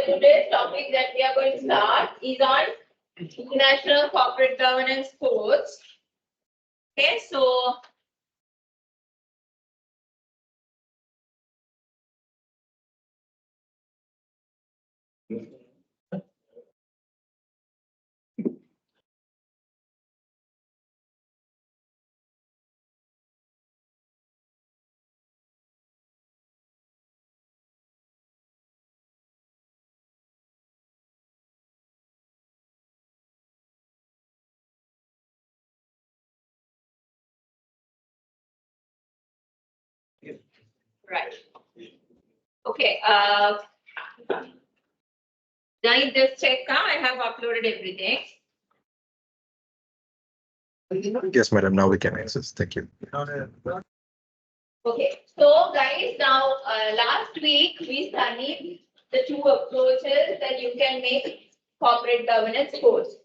today's topic that we are going to start is on international corporate governance codes. Okay, so right. Okay, now just check now. I have uploaded everything. Yes, madam. Now we can access. Thank you. Okay, so guys, now last week we studied the two approaches that you can make corporate governance codes,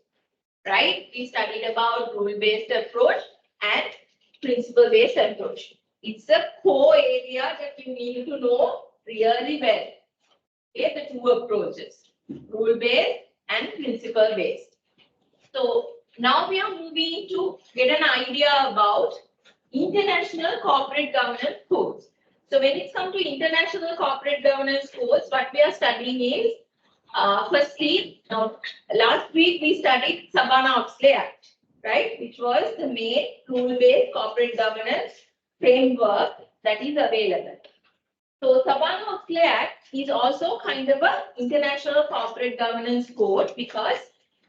right? We studied about rule-based approach and principle-based approach. It's a core area that you need to know really well. Okay, the two approaches, rule-based and principle-based. So now we are moving to get an idea about international corporate governance codes. So when it comes to international corporate governance codes, what we are studying is, firstly, last week we studied Sarbanes-Oxley Act, right, which was the main rule-based corporate governance framework that is available. So Sarbanes-Oxley Act is also kind of an international corporate governance code because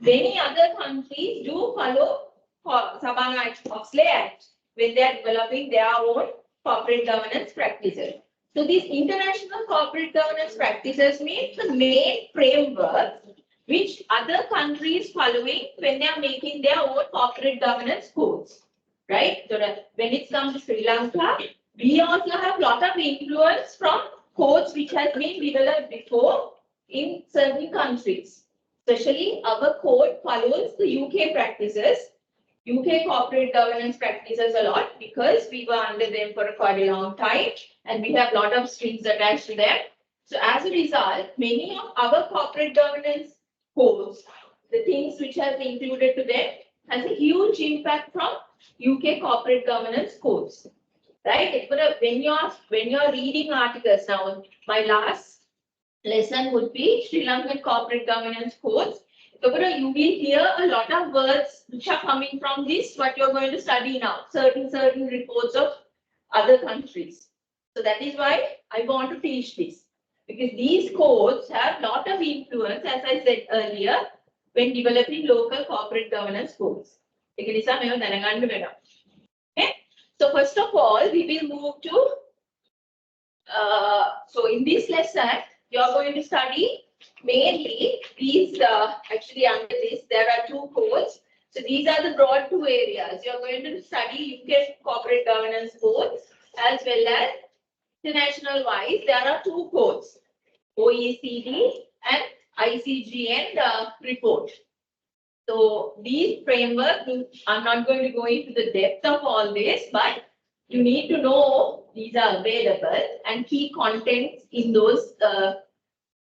many other countries do follow Sarbanes-Oxley Act when they are developing their own corporate governance practices. So these international corporate governance practices mean the main framework which other countries following when they are making their own corporate governance codes, right? So when it comes to Sri Lanka, we also have a lot of influence from codes which has been developed before in certain countries. Especially our code follows the UK practices, UK corporate governance practices a lot because we were under them for quite a long time and we have a lot of strings attached to them. So as a result, many of our corporate governance codes, the things which have been included to them, has a huge impact from UK corporate governance codes. Right? When you're reading articles now, my last lesson would be Sri Lankan corporate governance codes. So you will hear a lot of words which are coming from this, what you're going to study now, certain reports of other countries. So that is why I want to teach this. Because these codes have a lot of influence, as I said earlier, when developing local corporate governance codes. Okay? So first of all, we will move to, so in this lesson, you are going to study mainly these, actually under this, there are two codes. So these are the broad two areas. You are going to study UK corporate governance codes as well as international wise. There are two codes, OECD and ICGN report. So these frameworks, I'm not going to go into the depth of all this, but you need to know these are available and key contents in those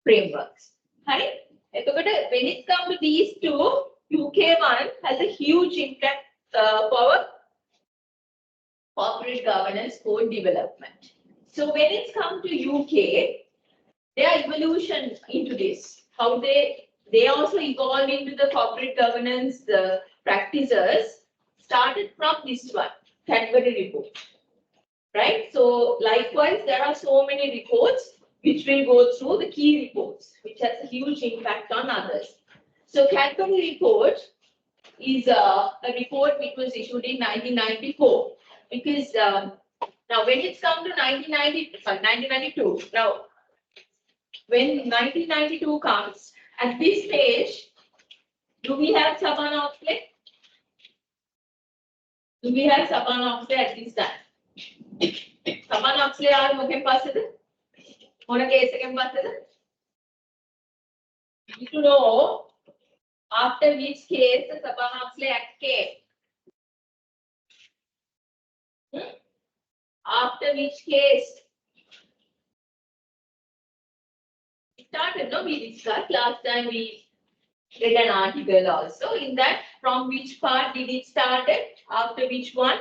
frameworks. Right? When it comes to these two, UK one has a huge impact for corporate governance code development. So when it comes to UK, their evolution into this, how they also evolved into the corporate governance practices, started from this one, category report. Right? So likewise, there are so many reports which will go through the key reports, which has a huge impact on others. So category report is a report which was issued in 1994. Because now when it's come to 1992, now when 1992 comes, at this stage, do we have Sarbanes-Oxley? Do we have Sarbanes-Oxley at this time? Sarbanes-Oxley are මොකෙන් පස්සේද? මොන case එකෙන් පස්සේද? You need to know after which case the Sarbanes-Oxley Act came. After which case? started, no, we discussed last time we read an article also. In that, from which part did it started? After which one?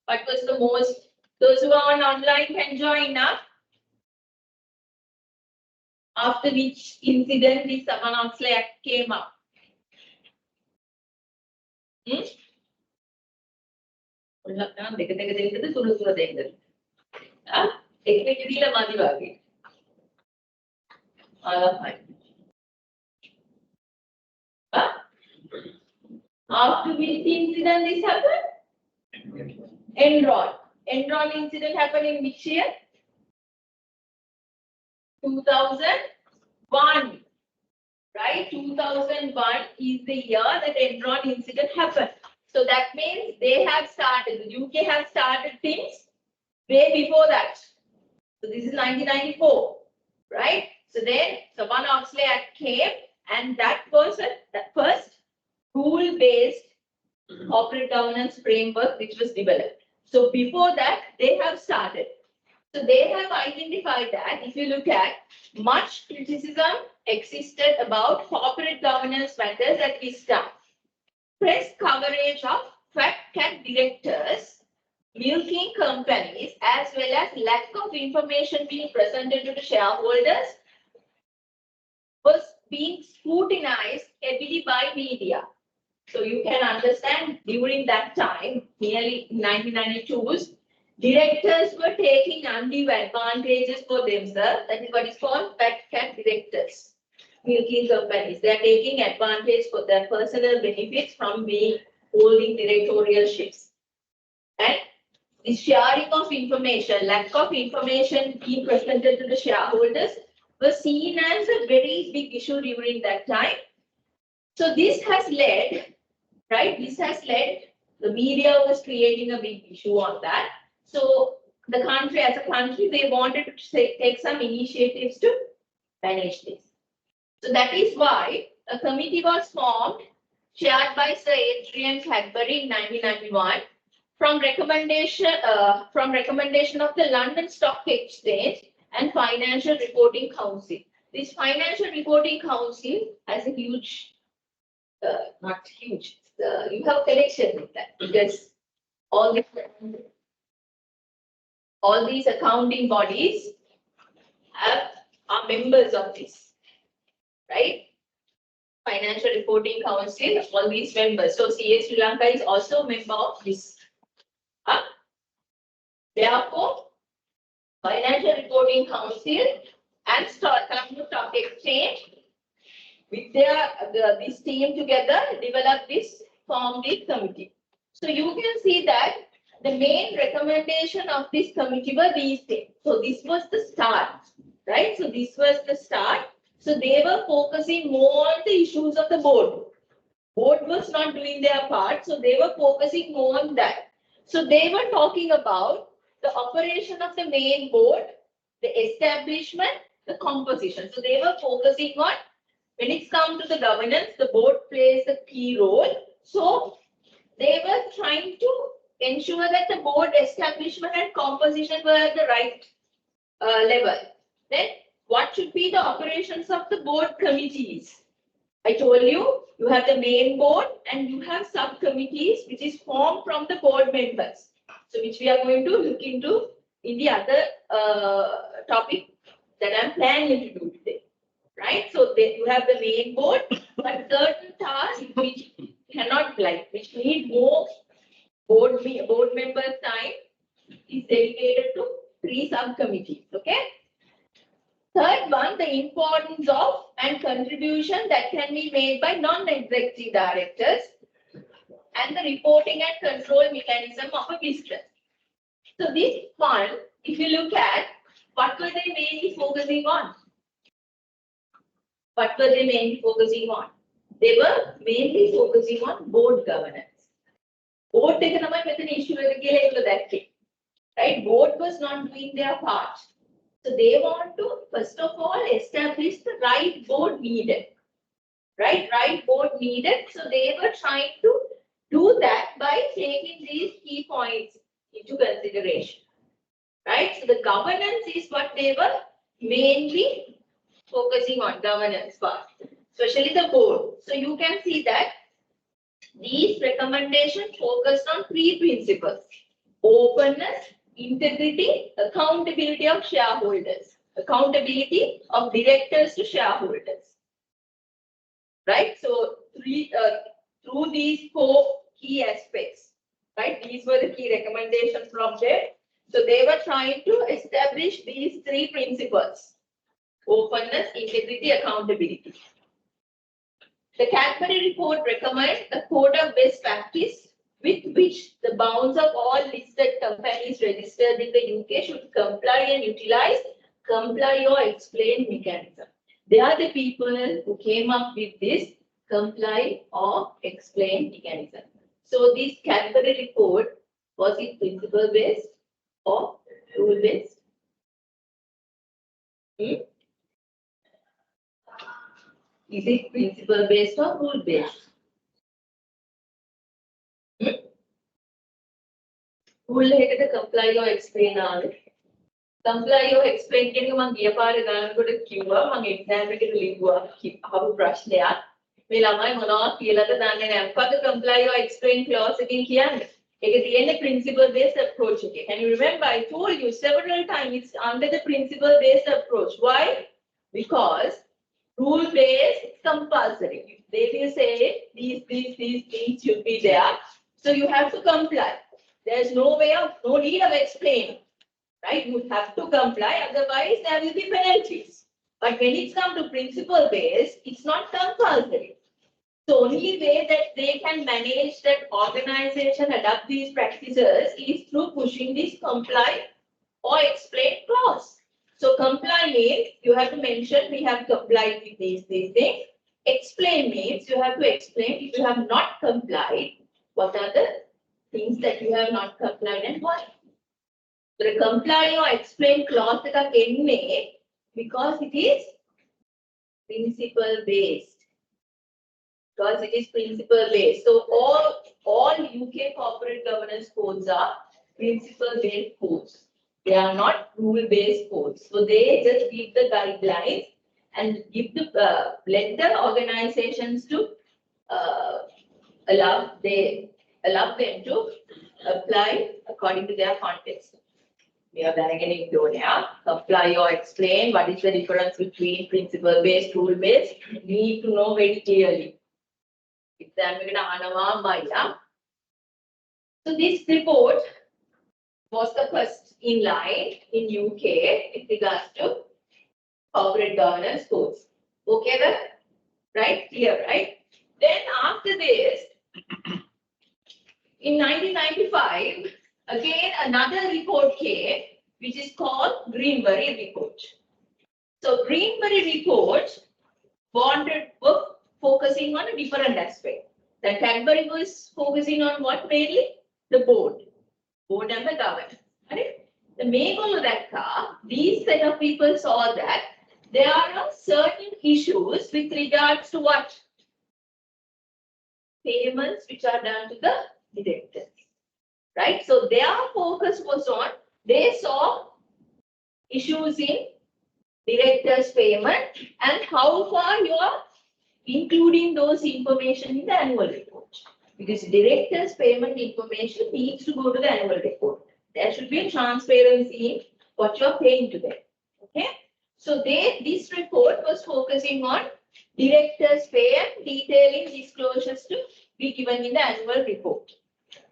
What was the most? Those who are on online can join up. After which incident this Oxley Act came up? දෙක දෙක දෙකද තුන තුන දෙකද එක එක දීලා මදි වගේ after which incident this happened? Enron incident happened in which year? 2001, right? 2001 is the year that Enron incident happened. So that means they have started, the UK have started things way before that. So this is 1994, right? So then Oxley Act came, and that was the first rule-based corporate governance framework which was developed. So before that, they have started. So they have identified that if you look at much criticism existed about corporate governance matters at this time. Press coverage of fat cat directors, milking companies, as well as lack of information being presented to the shareholders was being scrutinized heavily by media. So you can understand during that time, nearly 1992, directors were taking undue advantages for themselves. That is what is called fat cat directors. Milking companies, they are taking advantage for their personal benefits from being holding directorialships. And the sharing of information, lack of information being presented to the shareholders was seen as a very big issue during that time. So this has led, right? This has led, the media was creating a big issue on that. So the country, as a country, they wanted to take some initiatives to manage this. So that is why a committee was formed, chaired by Sir Adrian Cadbury in 1991, from recommendation of the London Stock Exchange and Financial Reporting Council. This Financial Reporting Council has a huge, not huge, you have connection with that because all these accounting bodies are members of this. Right? Financial Reporting Council, all these members. So CA Srilanka is also a member of this. Therefore, Financial Reporting Council and Colombo Stock Exchange, with this team together, formed this committee. So you can see that the main recommendation of this committee were these things. So this was the start, right? So this was the start. So they were focusing more on the issues of the board. Board was not doing their part, so they were focusing more on that. So they were talking about the operation of the main board, the establishment, the composition. So they were focusing on, when it comes to the governance, the board plays a key role. So they were trying to ensure that the board establishment and composition were at the right level. Then what should be the operations of the board committees? I told you, you have the main board and you have subcommittees which is formed from the board members. So which we are going to look into in the other topic that I'm planning to do today. Right? So you have the main board, but certain tasks which cannot like, which need more board members' time is dedicated to 3 subcommittees. Okay? Third one, the importance of and contribution that can be made by non-executive directors and the reporting and control mechanism of a business. So this one, if you look at, what were they mainly focusing on? What were they mainly focusing on? They were mainly focusing on board governance. Board issue right? Board was not doing their part. So they want to, first of all, establish the right board needed. Right board needed. So they were trying to do that by taking these key points into consideration. Right? So the governance is what they were mainly focusing on governance part, especially the board. So you can see that these recommendations focus on three principles: openness, integrity, accountability of shareholders, accountability of directors to shareholders. Right? So through these four key aspects, right? These were the key recommendations from there. So they were trying to establish these three principles: openness, integrity, accountability. The Cadbury report recommends a code of best practice with which the bounds of all listed companies registered in the UK should comply and utilize comply or explain mechanism. They are the people who came up with this comply or explain mechanism. So this Cadbury report, was it principle based or rule based? Is it principle based or rule based? Rule එකට comply or explain ආවේ. Comply or explain කියන එක මම ගිය පාරේ ගන්නකොට කිව්වා මම exam එකට ලිව්වා අහපු ප්‍රශ්නයක්. මේ ළමයි මොනවද කියලාද දන්නේ නැහැ. මොකද comply or explain clause එකකින් කියන්නේ? ඒක තියෙන්නේ principle based approach එකේ. Can you remember I told you several times it's under the principle based approach. Why? Because rule based is compulsory. They will say these things should be there. So you have to comply. There's no need of explaining. Right? You have to comply, otherwise there will be penalties. But when it's come to principle based, it's not compulsory. The only way that they can manage that organization adopt these practices is through pushing this comply or explain clause. So comply means you have to mention we have complied with these things. Explain means you have to explain if you have not complied, what are the things that you have not complied and why. The comply or explain clause එකක් එන්නේ because it is principle based. Because it is principle based. So all UK corporate governance codes are principle based codes. They are not rule based codes. So they just give the guidelines and give the let the organizations to allow them to apply according to their context. We are planning to apply or explain what is the difference between principle based, rule based. You need to know very clearly. So this report was the first in line in UK with regards to corporate governance codes. Okay, then? Right? Clear, right? Then after this, in 1995, again another report came, which is called Greenberry report. So Greenberry report were focusing on a different aspect. The Cadbury was focusing on what mainly? The board and the governance. Right? The main goal of that car, these set of people saw that there are certain issues with regards to what? Payments which are done to the directors. Right? So their focus was on, they saw issues in directors' payment and how far you are including those information in the annual report. Because directors' payment information needs to go to the annual report. There should be a transparency in what you are paying to them. Okay? So this report was focusing on directors' pay and detailing disclosures to be given in the annual report.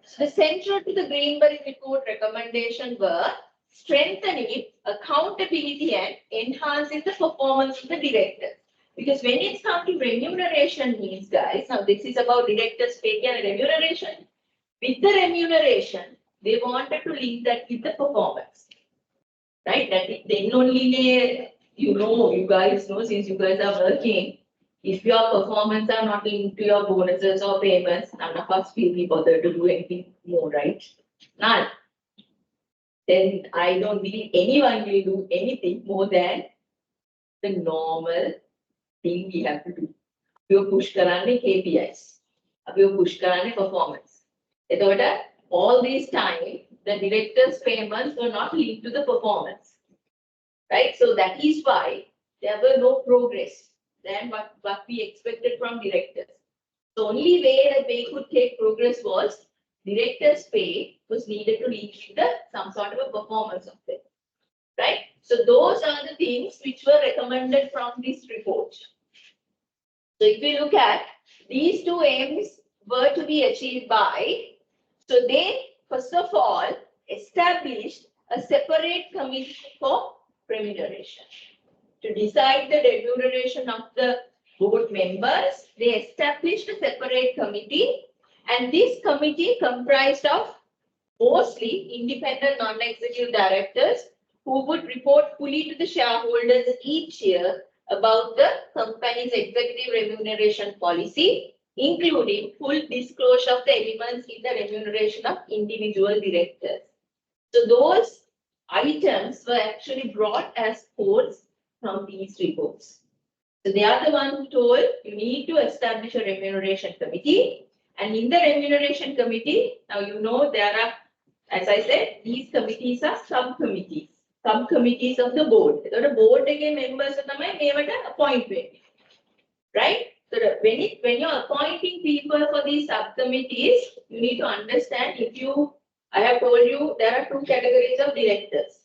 So the central to the Greenberry report recommendation were strengthening accountability and enhancing the performance of the directors. Because when it's come to remuneration means, guys, now this is about directors' pay and remuneration. With the remuneration, they wanted to link that with the performance. Right? That then only, you guys know, since you guys are working, if your performance are not linked to your bonuses or payments, none of us will be bothered to do anything more, right? None. Then I don't believe anyone will do anything more than the normal thing we have to do. We push karane KPIs. We push karane performance. All this time, the director's payments were not linked to the performance. right? So that is why there were no progress than what we expected from directors. The only way that they could take progress was directors' pay was needed to reach some sort of a performance of it, right? So those are the things which were recommended from this report. So if we look at these two aims were to be achieved by, so they first of all established a separate committee for remuneration. To decide the remuneration of the board members, they established a separate committee, and this committee comprised of mostly independent non-executive directors who would report fully to the shareholders each year about the company's executive remuneration policy, including full disclosure of the elements in the remuneration of individual directors. So those items were actually brought as codes from these reports. So they are the one who told you need to establish a remuneration committee. And in the remuneration committee, now you know there are, as I said, these committees are subcommittees of the board. So the board again members are the appointment, right? So when you're appointing people for these subcommittees, you need to understand I have told you there are two categories of directors,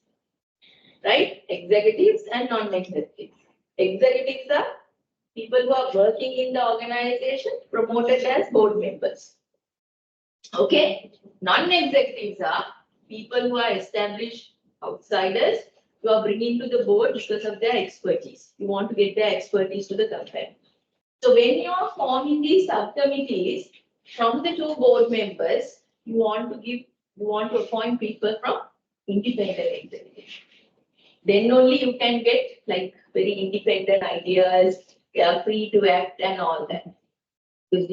right? Executives and non-executives. Executives are people who are working in the organization promoted as board members. Okay. Non-executives are people who are established outsiders who are bringing to the board because of their expertise. You want to get their expertise to the company. So when you are forming these subcommittees, from the two board members, you want to appoint people from independent executives. Then only you can get like very independent ideas, they are free to act and all that. Because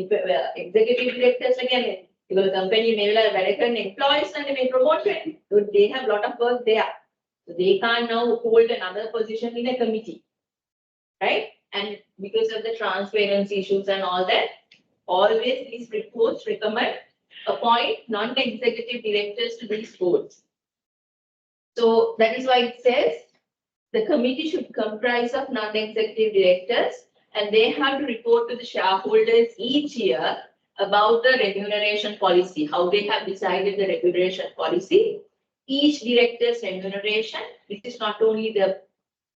executive directors again, because the company may have American employees and they may promote it. So they have a lot of work there. So they can't now hold another position in a committee. Right? And because of the transparency issues and all that, always these reports recommend appoint non-executive directors to these boards. So that is why it says the committee should comprise of non-executive directors and they have to report to the shareholders each year about the remuneration policy, how they have decided the remuneration policy, each director's remuneration. This is not only the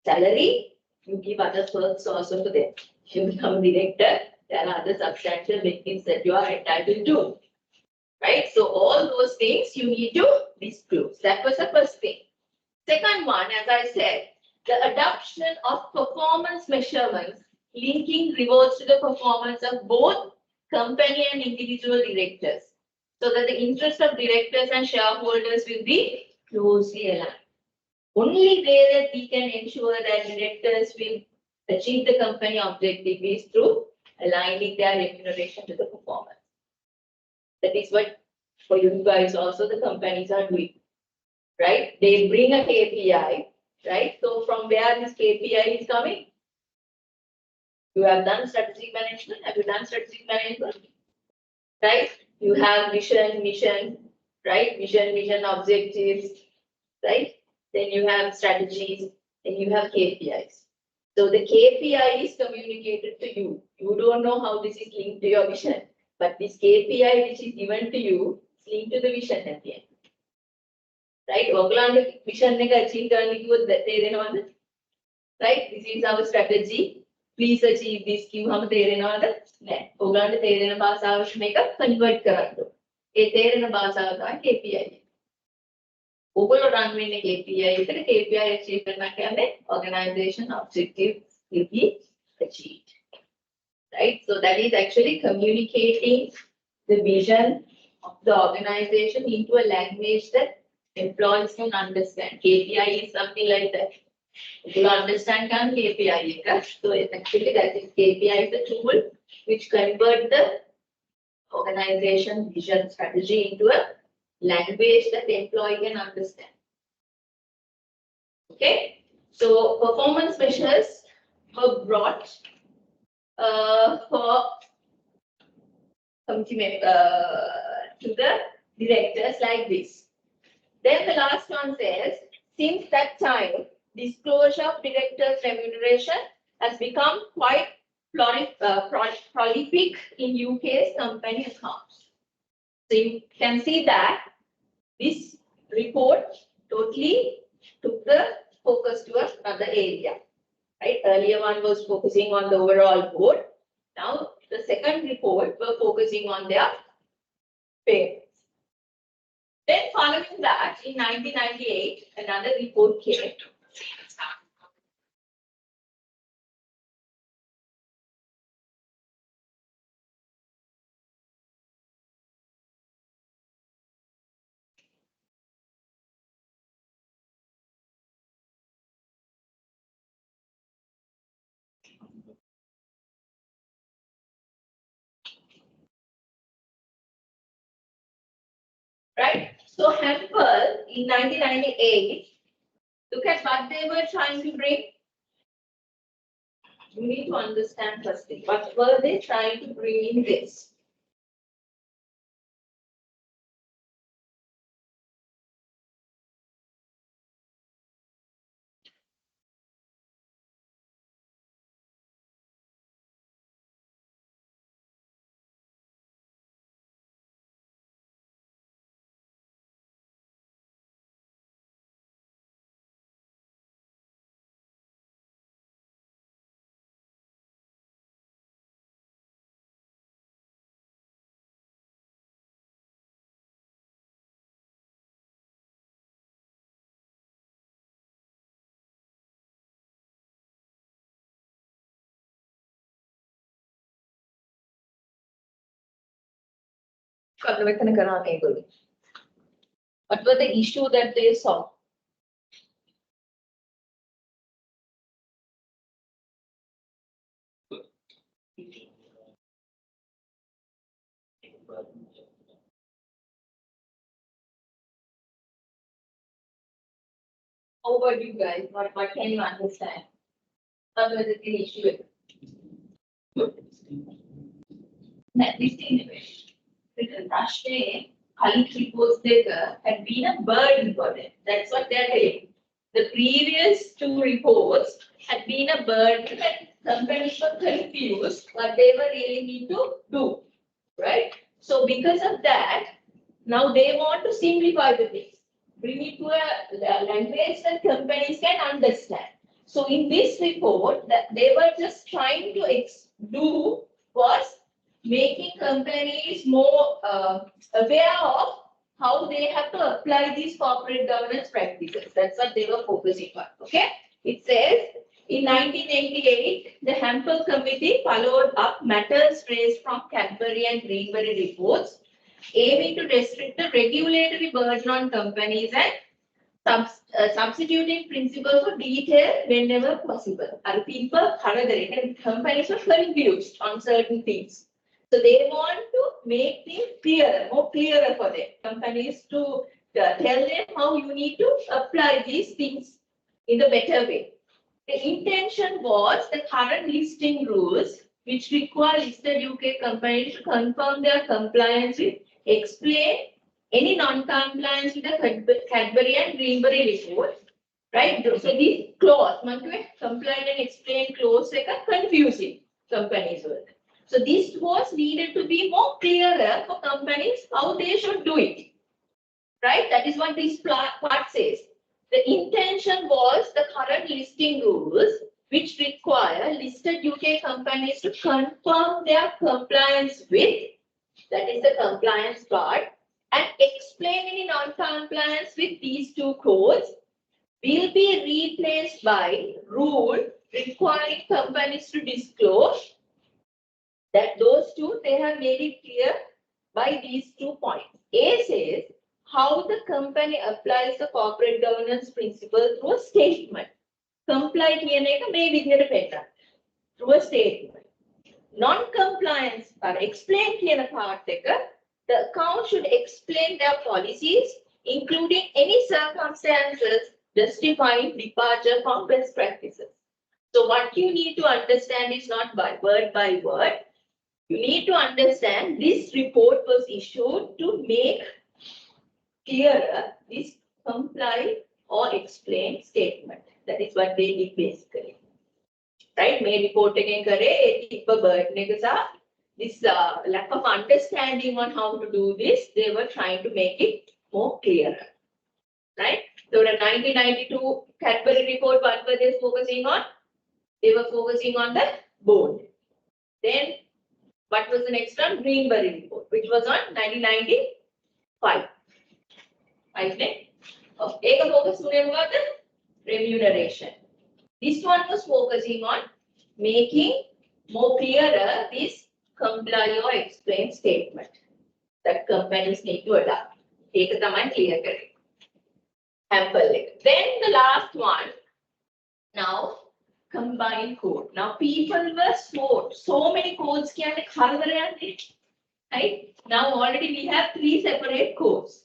salary, you give other perks also to them. If you become director, there are other substantial benefits that you are entitled to. Right? So all those things you need to disclose. That was the first thing. Second one, as I said, the adoption of performance measurements linking rewards to the performance of both company and individual directors, so that the interest of directors and shareholders will be closely aligned. Only way that we can ensure that directors will achieve the company objective is through aligning their remuneration to the performance. That is what for you guys also the companies are doing, right? They bring a KPI, right? So from where this KPI is coming? You have done strategic management. Have you done strategic management? Right? You have vision, mission, right? Vision, objectives, right? Then you have strategies, and you have KPIs. So the KPI is communicated to you. You don't know how this is linked to your vision, but this KPI which is given to you is linked to the vision at the end. Right? ඔයගොල්ලන්ගේ vision එක achieve කරන්න කිව්වොත් තේරෙනවද? Right? This is our strategy. Please achieve this කිව්වම තේරෙනවද? නෑ. ඔයගොල්ලන්ට තේරෙන භාෂාවට මේක convert කරන්න ඕනේ. ඒ තේරෙන භාෂාව තමයි KPI. ඔයගොල්ලෝ run වෙන්නේ KPI එකට KPI achieve කරන්න කියන්නේ organization objective will be achieved. Right? So that is actually communicating the vision of the organization into a language that employees can understand. KPI is something like that. If you understand KPI, so actually that is KPI is the tool which convert the organization vision strategy into a language that the employee can understand. Okay, so performance measures were brought for committee to the directors like this. Then the last one says, since that time, disclosure of directors' remuneration has become quite prolific in UK's company accounts. So you can see that this report totally took the focus to another area. Right? Earlier one was focusing on the overall board. Now the second report were focusing on their payments. Then following that, in 1998, another report came. Right? So Hempel in 1998, look at what they were trying to bring. You need to understand first thing. What were they trying to bring in this? What were the issue that they saw? How about you guys? What can you understand? What was the issue? That this innovation, the Russian Khalid reports data had been a burden for them. That's what they're saying. The previous two reports had been a burden and companies were confused what they were really need to do. Right? So because of that, now they want to simplify the things. Bring it to a language that companies can understand. So in this report, that they were just trying to do was making companies more aware of how they have to apply these corporate governance practices. That's what they were focusing on. Okay. It says in 1988, the Hempel Committee followed up matters raised from Cadbury and Greenberry reports, aiming to restrict the regulatory burden on companies and substituting principles for detail whenever possible. And people, companies are confused on certain things. So they want to make things clearer, more clearer for them. Companies to tell them how you need to apply these things in a better way. The intention was the current listing rules, which require listed UK companies to confirm their compliance with, explain any non-compliance with the Cadbury and Greenberry report, right? So this clause, comply and explain clause confusing companies with. So this was needed to be more clearer for companies how they should do it, right? That is what this part says. The intention was the current listing rules, which require listed UK companies to confirm their compliance with, that is the compliance part, and explain any non-compliance with these two codes, will be replaced by rule requiring companies to disclose. That those two, they have made it clear by these 2 points. A says how the company applies the corporate governance principle through a statement. Comply maybe through a statement. Non-compliance or explain part, the account should explain their policies, including any circumstances justifying departure from best practices. So what you need to understand is not by word. You need to understand this report was issued to make clearer this comply or explain statement. That is what they did basically. Right? May report again this lack of understanding on how to do this, they were trying to make it more clear. Right? So the 1992 Cadbury report, what were they focusing on? They were focusing on the board. Then what was the next one? Greenberry report, which was on 1995. Right? Okay, focus on the remuneration. This one was focusing on making more clearer this comply or explain statement that companies need to adopt. Take the mind clear. Then the last one. Now combined code. Now people were so many codes can right? Now already we have 3 separate codes.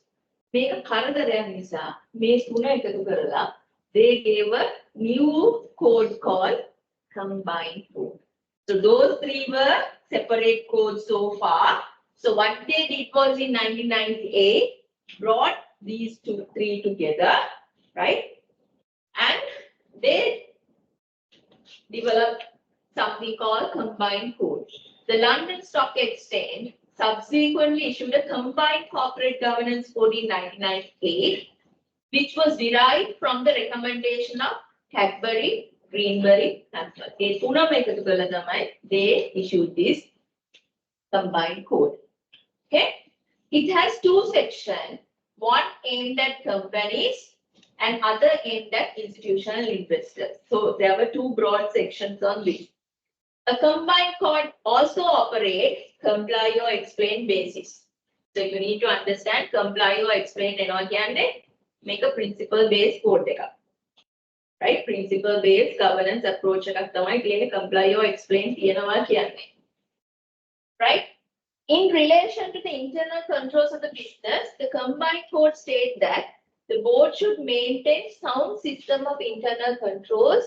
Make a they gave a new code called combined code. So those 3 were separate codes so far. So what they did was in 1998 brought these 3 together, right? And they developed something called combined code. The London Stock Exchange subsequently issued a combined corporate governance code in 1998, which was derived from the recommendation of Cadbury, Greenberry, Apple. They issued this combined code. Okay, it has 2 sections, one aimed at companies and other aimed at institutional investors. So there were 2 broad sections on this. A combined code also operates comply or explain basis. So you need to understand comply or explain and make a principle based code. Right? Principle based governance approach comply or explain. Right? In relation to the internal controls of the business, the combined code states that the board should maintain sound system of internal controls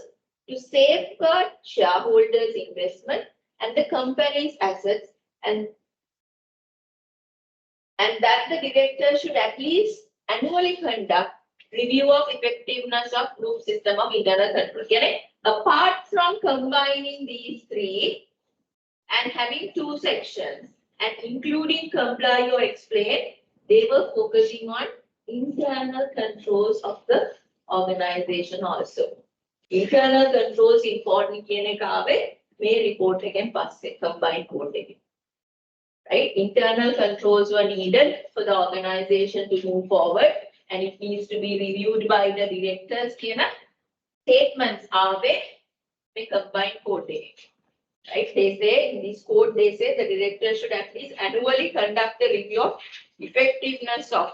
to safeguard shareholders' investment and the company's assets, and that the director should at least annually conduct review of effectiveness of group system of internal control. Apart from combining these 3 and having 2 sections and including comply or explain, they were focusing on internal controls of the organization also. Internal controls important may report again combined code again. Right? Internal controls were needed for the organization to move forward, and it needs to be reviewed by the directors. Statements are they combined code. Right? They say in this code, they say the director should at least annually conduct a review of effectiveness of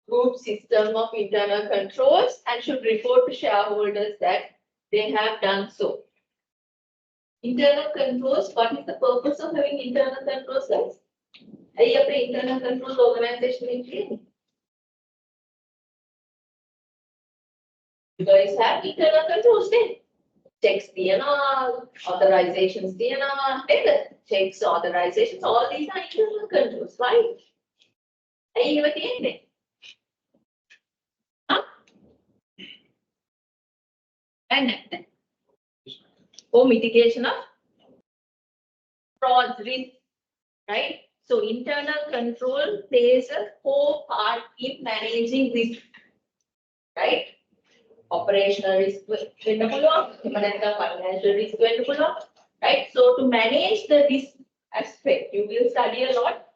group system of internal controls and should report to shareholders that they have done so. Internal controls, what is the purpose of having internal controls, guys? Internal controls organization in you guys have internal controls then. Checks authorizations checks, authorizations, all these are internal controls, right? And mitigation of fraud risk, right? So internal control plays a core part in managing risk, right? Operational risk, financial risk, right? So to manage the risk aspect, you will study a lot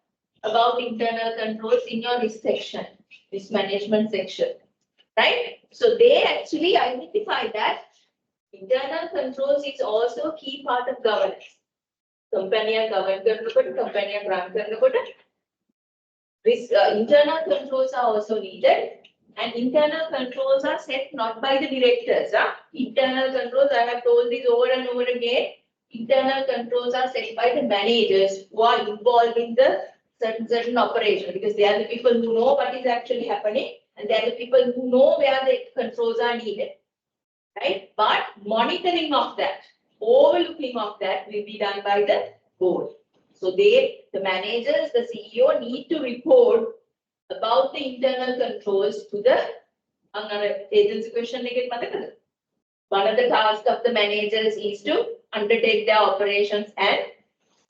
about internal controls in your risk section, risk management section, right? So they actually identify that internal controls is also a key part of governance. Company govern company run risk internal controls are also needed, and internal controls are set not by the directors. Internal controls, I have told this over and over again. Internal controls are set by the managers who are involved in the certain operation, because they are the people who know what is actually happening, and they are the people who know where the controls are needed. Right? But monitoring of that, overlooking of that will be done by the board. So the managers, the CEO need to report about the internal controls to the agency question. One of the tasks of the managers is to undertake their operations and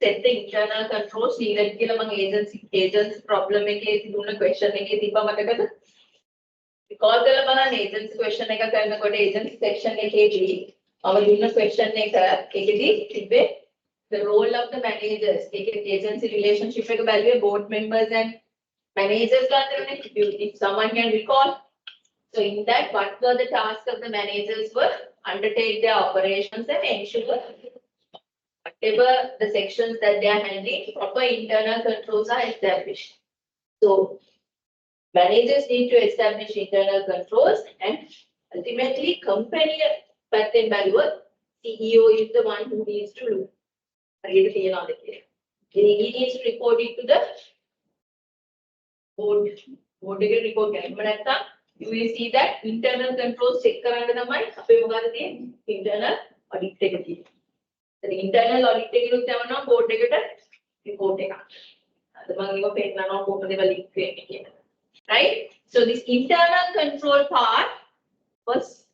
set the internal controls. Agents problem question recall agency question agency section question the role of the managers agency relationship board members and managers if someone can recall. So in that, what were the tasks of the managers were undertake their operations and ensure whatever the sections that they are handling, proper internal controls are established. So managers need to establish internal controls and ultimately company but then CEO is the one who needs to look. He needs to report it to the board. Board report. You will see that internal controls check internal audit. The internal audit board report. Right? So this internal control part was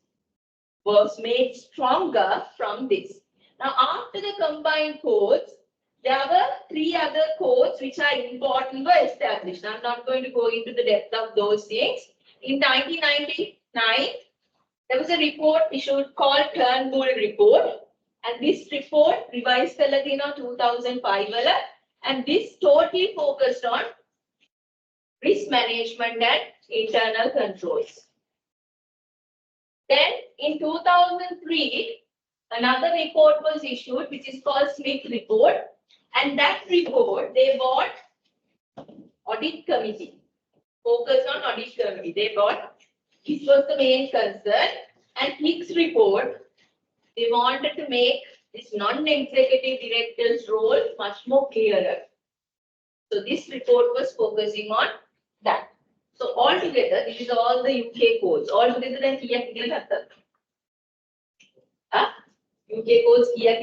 made stronger from this. Now after the combined codes, there were 3 other codes which are important were established. I'm not going to go into the depth of those things. In 1999, there was a report issued called Turnbull Report. And this report revised 2005 and this totally focused on risk management and internal controls. Then in 2003, another report was issued which is called Smith Report. And that report, they brought audit committee, focused on audit committee. They brought, this was the main concern. And Hicks report, they wanted to make this non-executive director's role much more clearer. So this report was focusing on that. So altogether, this is all the UK codes. Altogether, then UK codes here.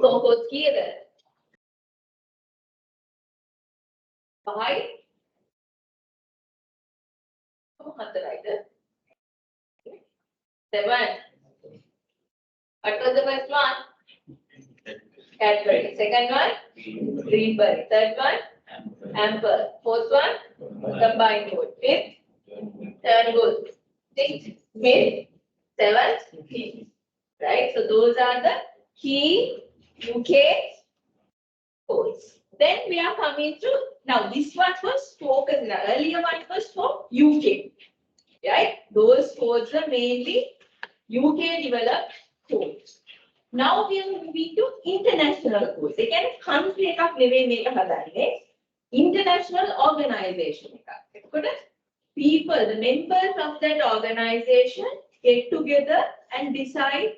Codes here. 5. What was the first one? Cadbury. Second one? Greenberry. Third one? Amber. Fourth one? Combined code. Fifth? Turnbull. Sixth? Smith. Seventh? Heath. Right? So those are the key UK codes. Then we are coming to, now this one was focused, the earlier one was for UK. Right? Those codes are mainly UK developed codes. Now we are moving to international codes. Again, country international organization. People, the members of that organization get together and decide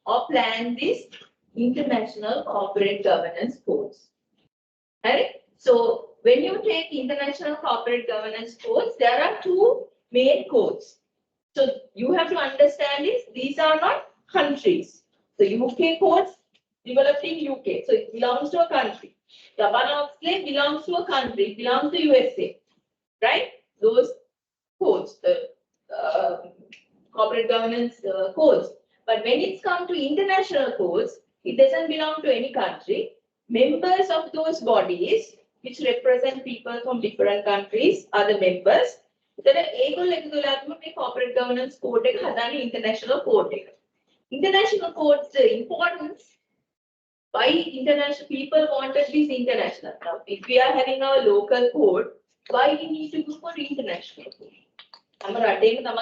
or plan this international corporate governance codes. Right? So when you take international corporate governance codes, there are 2 main codes. So you have to understand this, these are not countries. So UK codes developed in UK. So it belongs to a country. Oxley belongs to a country, it belongs to USA. Right? Those codes, the corporate governance codes. But when it's come to international codes, it doesn't belong to any country. Members of those bodies, which represent people from different countries, are the members. Corporate governance code international code. International codes, the importance, why international people wanted this international. Now, if we are having our local code, why we need to go for international code?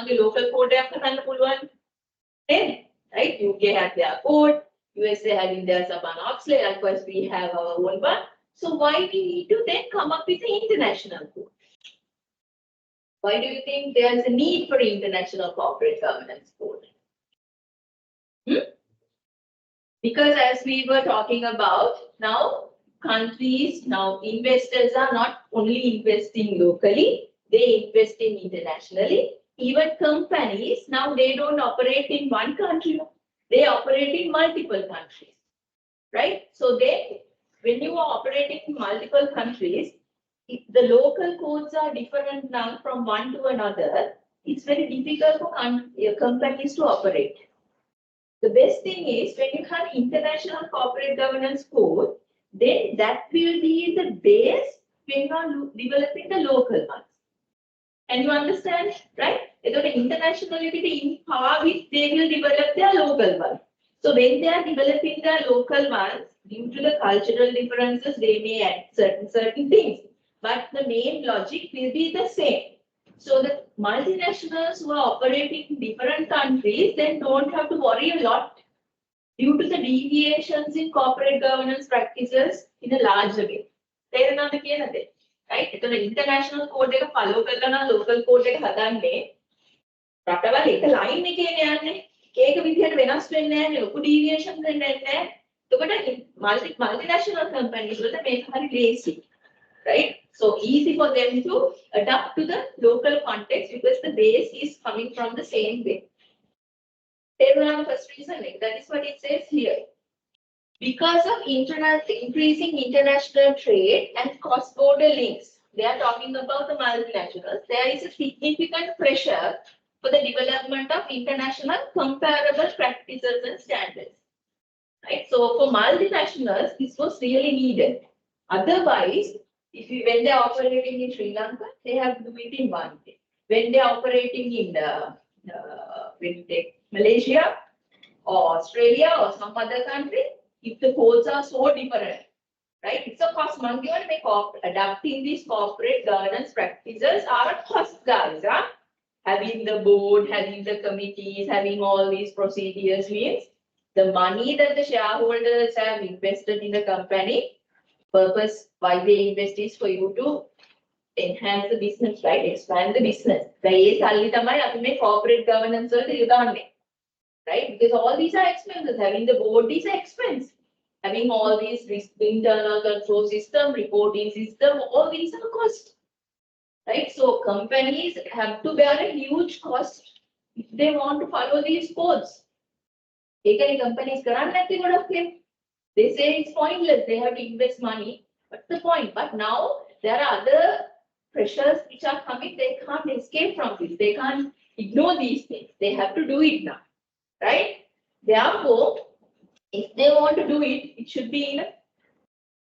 Local code right? UK has their code, USA having their Oxley, likewise we have our own one. So why we need to then come up with an international code? Why do you think there's a need for international corporate governance code? Because as we were talking about, now countries, now investors are not only investing locally, they invest in internationally. Even companies, now they don't operate in one country, they operate in multiple countries. right? So then, when you are operating in multiple countries, if the local codes are different now from one to another, it's very difficult for companies to operate. The best thing is when you have international corporate governance code, then that will be the base when you are developing the local ones. And you understand, right? So the internationality in par with they will develop their local one. So when they are developing their local ones, due to the cultural differences, they may add certain things. But the main logic will be the same. So the multinationals who are operating in different countries then don't have to worry a lot due to the deviations in corporate governance practices in a larger way. තේරෙනවද කියන දේ? Right? එතන international code එක follow කරලා නම් local code එක හදන්නේ රටවල් එක line එකේ යන්නේ. ඒක විදිහට වෙනස් වෙන්නේ නැහැ නේ. ලොකු deviation වෙන්නේ නැහැ. එතකොට multinational companies වලට මේක හරි lazy. Right? So easy for them to adapt to the local context because the base is coming from the same way. First reason, that is what it says here. Because of increasing international trade and cross-border links, they are talking about the multinationals, there is a significant pressure for the development of international comparable practices and standards. Right? So for multinationals, this was really needed. Otherwise, when they are operating in Sri Lanka, they have to do it in one day. When they are operating in when you take Malaysia or Australia or some other country, if the codes are so different, right? It's a cost. Adapting these corporate governance practices are a cost, guys. Huh? Having the board, having the committees, having all these procedures means the money that the shareholders have invested in the company, purpose why they invest is for you to enhance the business, right? Expand the business. Corporate governance, right? Because all these are expenses. Having the board is an expense. Having all these internal control system, reporting system, all these are cost. Right? So companies have to bear a huge cost if they want to follow these codes. Companies they say it's pointless, they have to invest money. What's the point? But now there are other pressures which are coming, they can't escape from this. They can't ignore these things. They have to do it now. Right? Therefore, if they want to do it, it should be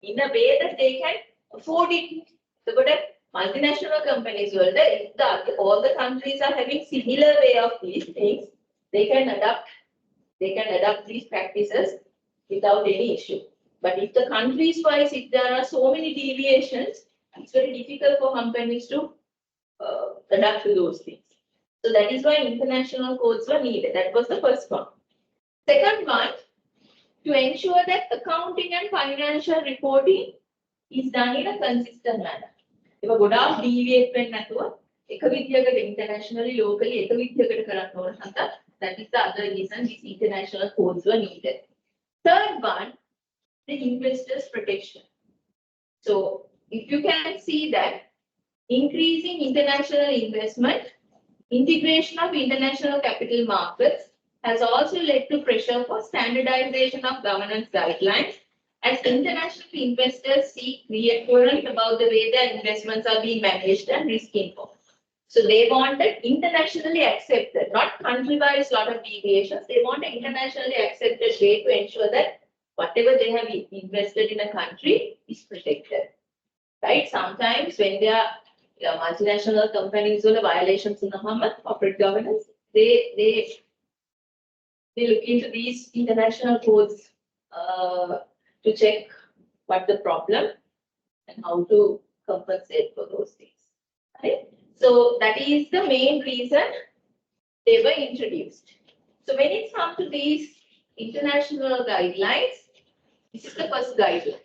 in a way that they can afford it. So, but multinational companies, if all the countries are having similar way of these things, they can adapt these practices without any issue. But if the countries wise, if there are so many deviations, it's very difficult for companies to adapt to those things. So that is why international codes were needed. That was the first one. Second one, to ensure that accounting and financial reporting is done in a consistent manner. If a good deviate internationally, locally, that is the other reason these international codes were needed. Third one, the investors' protection. So if you can see that increasing international investment, integration of international capital markets has also led to pressure for standardization of governance guidelines as international investors seek reassurance about the way their investments are being managed and risk informed. So they wanted internationally accepted, not country-wise lot of deviations. They want an internationally accepted way to ensure that whatever they have invested in a country is protected. Right? Sometimes when there are multinational companies or violations in the corporate governance, they look into these international codes to check what the problem and how to compensate for those things. Right? So that is the main reason they were introduced. So when it comes to these international guidelines, this is the first guideline.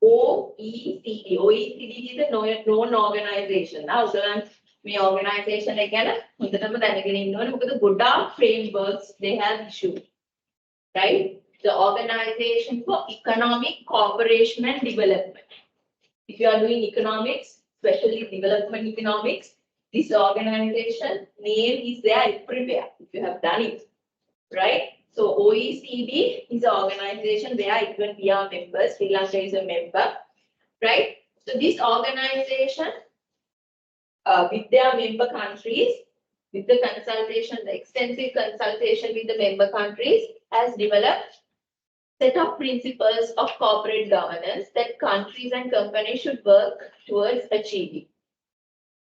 OECD. OECD is a known organization. Now, so my organization again, the Buddha frameworks they have issued. Right? The Organization for Economic Cooperation and Development. If you are doing economics, especially development economics, this organization name is there everywhere if you have done it. Right? So OECD is an organization where even we are members. Sri Lanka is a member, right? So this organization, with their member countries, with the consultation, the extensive consultation with the member countries, has developed set of principles of corporate governance that countries and companies should work towards achieving.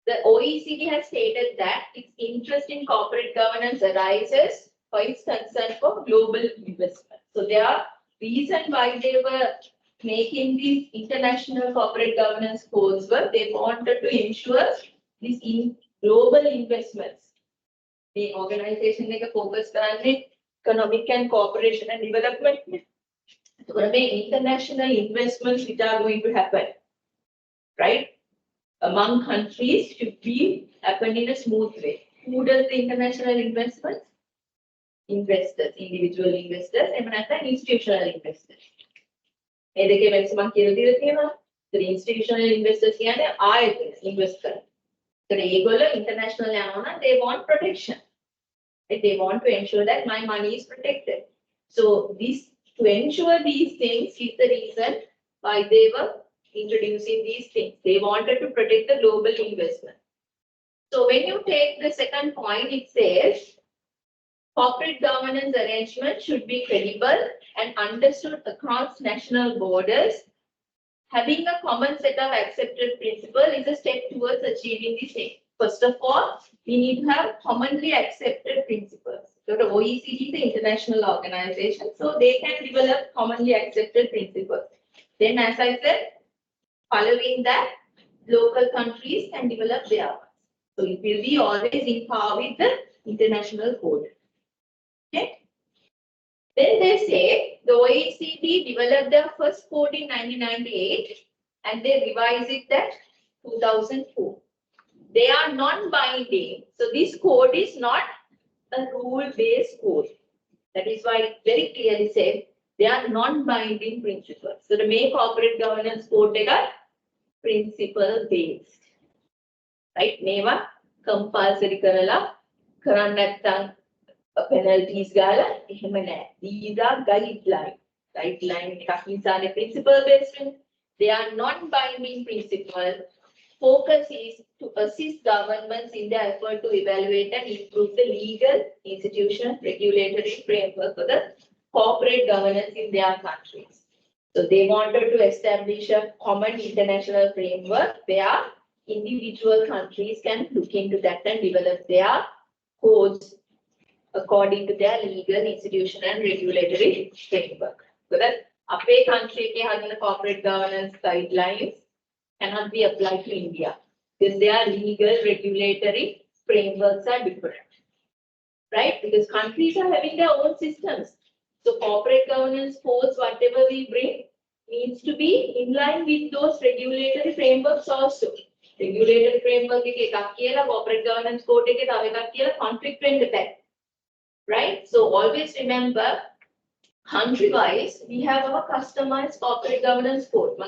The OECD has stated that its interest in corporate governance arises for its concern for global investment. So there are reasons why they were making these international corporate governance codes were they wanted to ensure these global investments. The organization like a focus on economic and cooperation and development. So there are international investments which are going to happen, right? Among countries should be happen in a smooth way. Who does the international investments? Investors, individual investors, and institutional investors. The institutional investors are investors. The international they want protection. They want to ensure that my money is protected. So this to ensure these things is the reason why they were introducing these things. They wanted to protect the global investment. So when you take the second point, it says corporate governance arrangement should be credible and understood across national borders. Having a common set of accepted principles is a step towards achieving the same. First of all, we need to have commonly accepted principles. So the OECD is an international organization, so they can develop commonly accepted principles. Then, as I said, following that, local countries can develop their ones. So it will be always in par with the international code. Okay. Then they say the OECD developed their first code in 1998 and they revised it at 2004. They are non-binding. So this code is not a rule-based code. That is why it very clearly said they are non-binding principles. So the main corporate governance code they got principle-based. Right? Neva compulsory karala karannattan penalties gala ehema naha. These are guidelines. Guideline එකක් නිසානේ principle-based. They are non-binding principles. Focus is to assist governments in their effort to evaluate and improve the legal, institutional, regulatory framework for the corporate governance in their countries. So they wanted to establish a common international framework where individual countries can look into that and develop their codes according to their legal, institutional, and regulatory framework. So that a country having the corporate governance guidelines cannot be applied to India because their legal regulatory frameworks are different, right? Because countries are having their own systems. So corporate governance codes, whatever we bring, needs to be in line with those regulatory frameworks also. Regulatory framework corporate governance code conflict with right? So always remember, country-wise, we have our customized corporate governance code.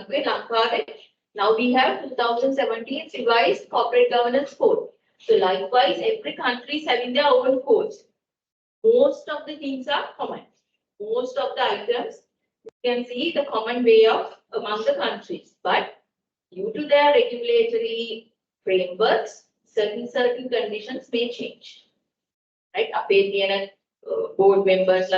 Now we have 2017 revised corporate governance code. So likewise, every country is having their own codes. Most of the things are common. Most of the items you can see the common way of among the countries. But due to their regulatory frameworks, certain conditions may change. Right? Board members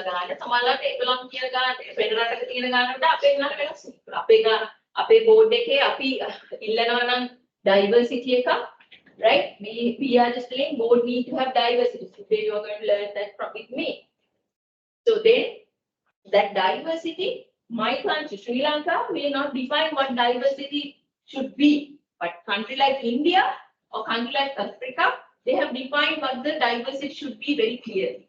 අපේ board එකේ අපි ඉල්ලනවා නම් diversity එක, right? We are just saying board need to have diversity. Today you are going to learn that with me. So then that diversity, my country Sri Lanka will not define what diversity should be, but country like India or country like Africa, they have defined what the diversity should be very clearly,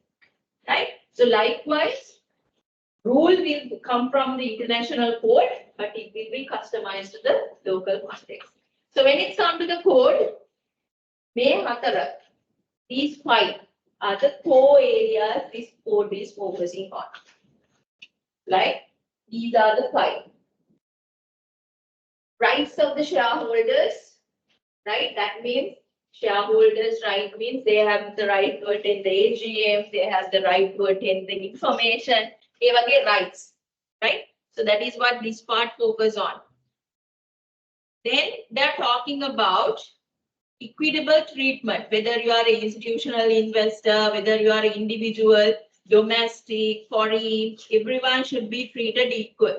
right? So likewise, rule will come from the international code, but it will be customized to the local context. So when it's come to the code, these 5 are the core areas this code is focusing on. Like these are the 5. Rights of the shareholders, right? That means shareholders' right means they have the right to attend the AGM, they have the right to attend the information, they have rights, right? So that is what this part focus on. Then they're talking about equitable treatment, whether you are an institutional investor, whether you are an individual, domestic, foreign, everyone should be treated equal.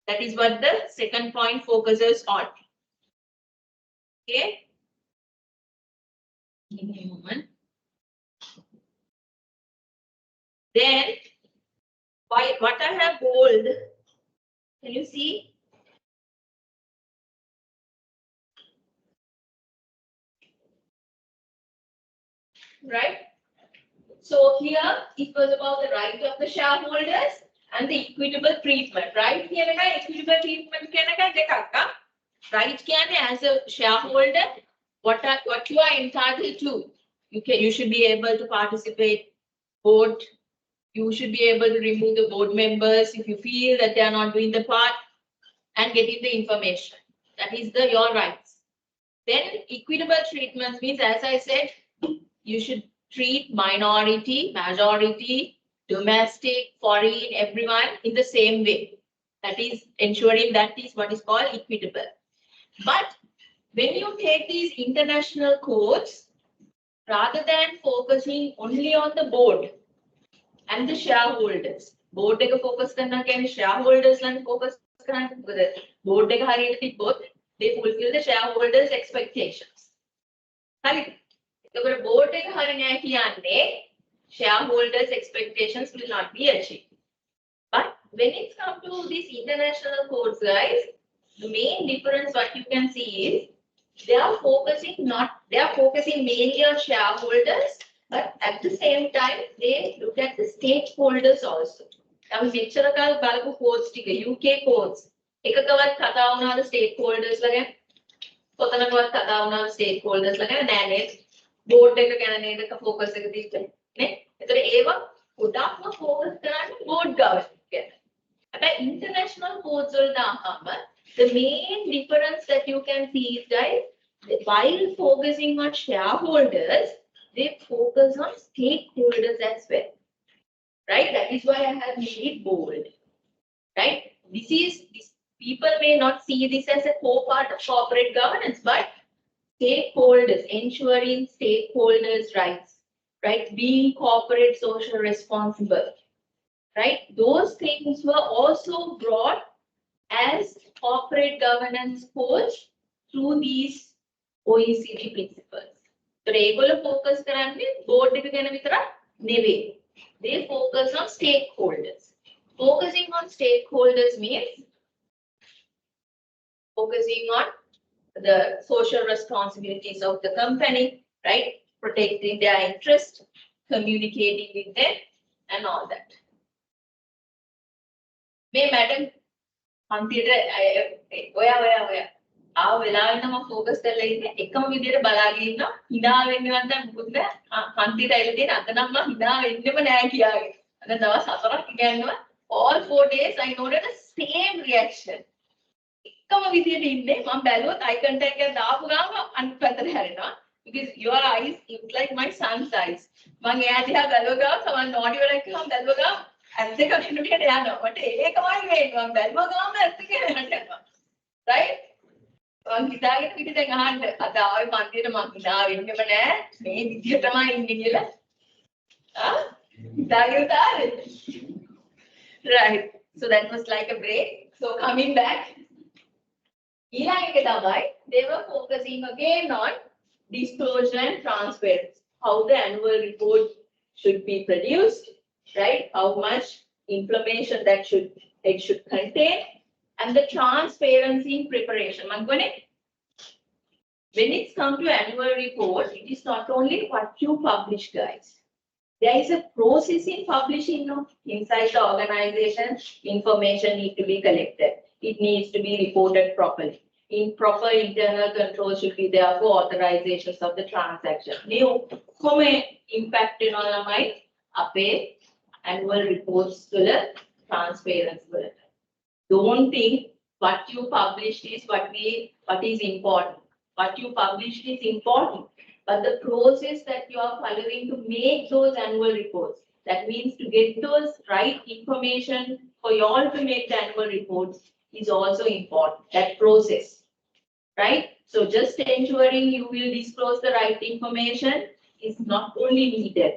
That is what the second point focuses on. Okay. Give me a moment. Then, what I have bold, can you see? Right? So here it was about the right of the shareholders and the equitable treatment, right? Here equitable treatment right as a shareholder, what you are entitled to. You should be able to participate, vote. You should be able to remove the board members if you feel that they are not doing the part and getting the information. That is your rights. Then equitable treatment means, as I said, you should treat minority, majority, domestic, foreign, everyone in the same way. That is ensuring that is what is called equitable. But when you take these international codes, rather than focusing only on the board and the shareholders, board එක focus කරනවා කියන්නේ shareholders ලානේ focus කරන්නේ. Board එක හරියට තිබ්බොත් they fulfill the shareholders expectations. හරිද? එතකොට board එක හරිය නැහැ කියන්නේ shareholders expectations will not be achieved. But when it comes to these international codes, guys, the main difference what you can see is they are focusing mainly on shareholders, but at the same time they look at the stakeholders also. අපි මෙච්චර කාල බලපු codes ටික UK codes එකකවත් කතා වුණාද stakeholders ලා ගැන? කොතනකවත් කතා වුණාද stakeholders ලා ගැන? නෑ නේද? board එක ගැන නේද focus එක දීලා නේ? ඒතර ඒවා ගොඩක්ම focus කරන්නේ board governance ගැන. හැබැයි international codes වල දාහම the main difference that you can see is, guys, while focusing on shareholders, they focus on stakeholders as well. Right? That is why I have made it bold. Right? This people may not see this as a core part of corporate governance, but stakeholders, ensuring stakeholders' rights, right? Being corporate social responsible, right? Those things were also brought as corporate governance codes through these OECD principles. So they focus on board නෙවෙයි. They focus on stakeholders. Focusing on stakeholders means focusing on the social responsibilities of the company, right? Protecting their interest, communicating with them, and all that. May madam, ඔයා ආව වෙලාවෙ නම් focus කරලා ඉන්නේ එකම විදිහට බලාගෙන ඉන්නවා hina වෙන්නවත් දැන් මොකද හන්තියට ඇවිල්ලා තියෙන අද නම් මම hina වෙන්නෙම නෑ කියාගෙන. අද දවස් 4ක් ඉගෙනනවා all 4 days I noted the same reaction. එකම විදිහට ඉන්නේ මම බැලුවොත් eye contact එක දාපු ගාම අනිත් පැත්තට හැරෙනවා because your eyes look like my son's eyes. මම එයා දිහා බැලුව ගාම සමන් naughty වෙලා කිව්වම බැලුව ගාම ඇස් දෙක වෙනුවට යනවා. මට ඒකමයි වෙන්නේ. මම බැලුව ගාම ඇස් දෙක යනවා. Right? හිතාගෙන පිට දැන් අහන්න අද ආවේ මන්දිරේ මං හිතා වෙන්නෙම නෑ මේ විදිහටමයි ඉන්නේ කියලා හිතාගෙන තාරේ. Right, so that was like a break. So coming back, they were focusing again on disclosure and transparency, how the annual report should be produced, right? How much information that it should contain, and the transparency in preparation. When it's come to annual report, it is not only what you publish, guys. There is a process in publishing. Inside the organization, information needs to be collected. It needs to be reported properly. Proper internal control should be there for authorizations of the transaction. New impact in all my annual reports to the transparency. Don't think what you published is what is important. what you published is important, but the process that you are following to make those annual reports, that means to get those right information for you all to make the annual reports is also important, that process, right? So just ensuring you will disclose the right information is not only needed.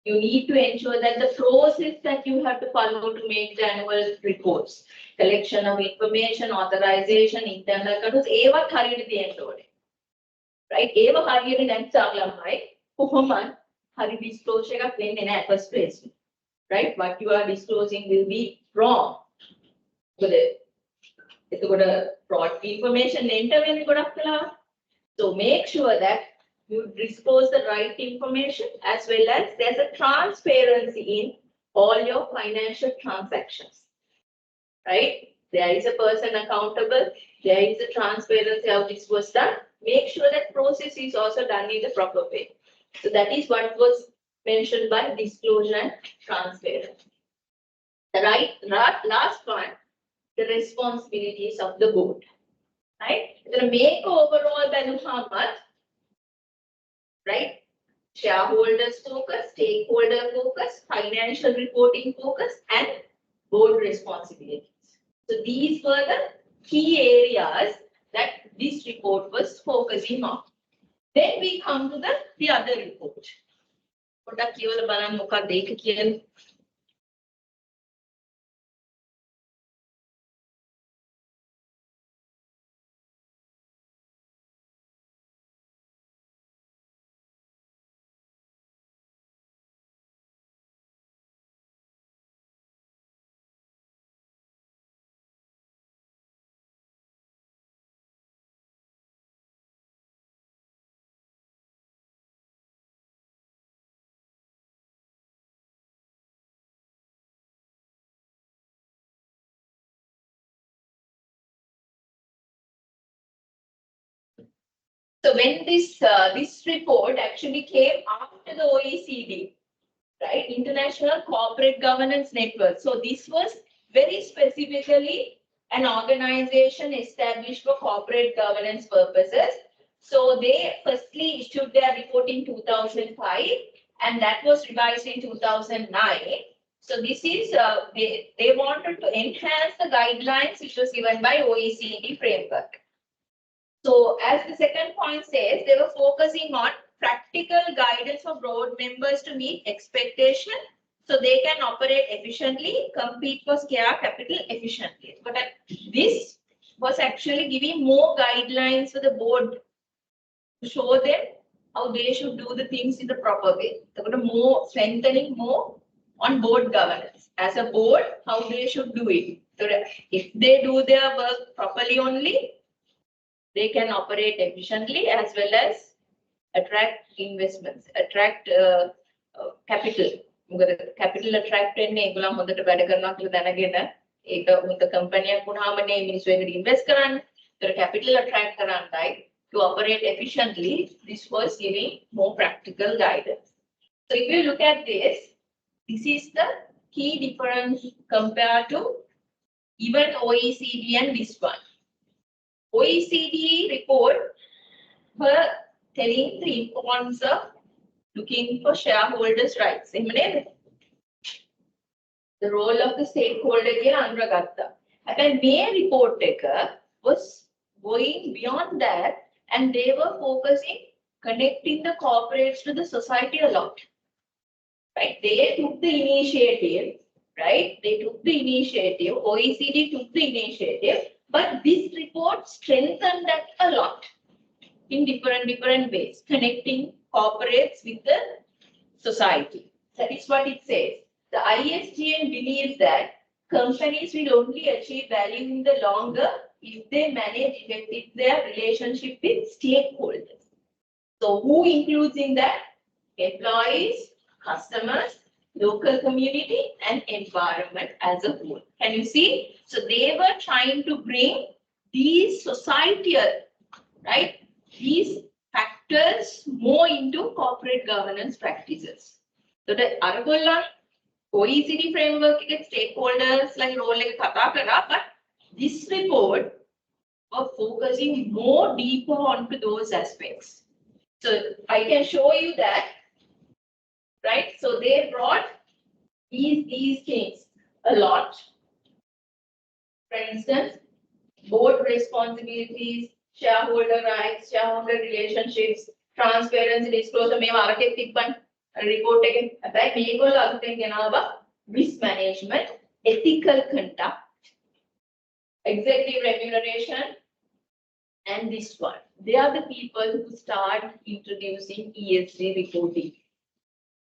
You need to ensure that the process that you have to follow to make the annual reports, collection of information, authorization, internal controls, ඒවත් හරියට තියෙන්න ඕනේ. Right? ඒව හරියට නැත්නම් ළමයි කොහොමද හරි disclosure එකක් වෙන්නේ නැහැ first place. Right? What you are disclosing will be wrong. එතකොට fraud information enter වෙන්නේ ගොඩක් වෙලාවට. So make sure that you disclose the right information as well as there's a transparency in all your financial transactions. Right? There is a person accountable. There is a transparency of this was done. Make sure that process is also done in the proper way. So that is what was mentioned by disclosure and transparency. The last one, the responsibilities of the board. Right? It's going to make overall value how much? Right? Shareholders focus, stakeholder focus, financial reporting focus, and board responsibilities. So these were the key areas that this report was focusing on. Then we come to the other report. So when this report actually came after the OECD, right, International Corporate Governance Network. So this was very specifically an organization established for corporate governance purposes. So they firstly issued their report in 2005, and that was revised in 2009. So this is they wanted to enhance the guidelines which was given by OECD framework. So as the second point says, they were focusing on practical guidance for board members to meet expectation so they can operate efficiently, compete for scarce capital efficiently. But this was actually giving more guidelines for the board to show them how they should do the things in the proper way. They were more strengthening more on board governance. As a board, how they should do it. So if they do their work properly only, they can operate efficiently as well as attract investments, attract capital. Capital attract වෙන්නේ ඒගොල්ලන් හොඳට වැඩ කරනවා කියලා දැනගෙන ඒක හොඳ කම්පැනියක් වුණාම නේ මිනිස්සු ඒකට ඉන්වෙස්ට් කරන්නේ. ඒතර capital attract කරන්නයි to operate efficiently. This was giving more practical guidance. So if you look at this is the key difference compared to even OECD and this one. OECD report were telling the importance of looking for shareholders' rights. The role of the stakeholder here undergatta. And their report taker was going beyond that, and they were focusing connecting the corporates to the society a lot. Right? They took the initiative, right? They took the initiative. OECD took the initiative. But this report strengthened that a lot in different ways, connecting corporates with the society. That is what it says. The ISGN believes that companies will only achieve value in the longer if they manage effectively their relationship with stakeholders. So who includes in that? Employees, customers, local community, and environment as a whole. Can you see? So they were trying to bring these societal, right, these factors more into corporate governance practices. So the Aragolla OECD framework stakeholders like role like but this report are focusing more deeper onto those aspects. So I can show you that, right? So they brought these things a lot. For instance, board responsibilities, shareholder rights, shareholder relationships, transparency, disclosure, මේ market තිබ්බන් report එකේ. හැබැයි මේගොල්ලෝ අලුතෙන් ගෙනාවා risk management, ethical conduct, executive remuneration, and this one. They are the people who start introducing ESG reporting.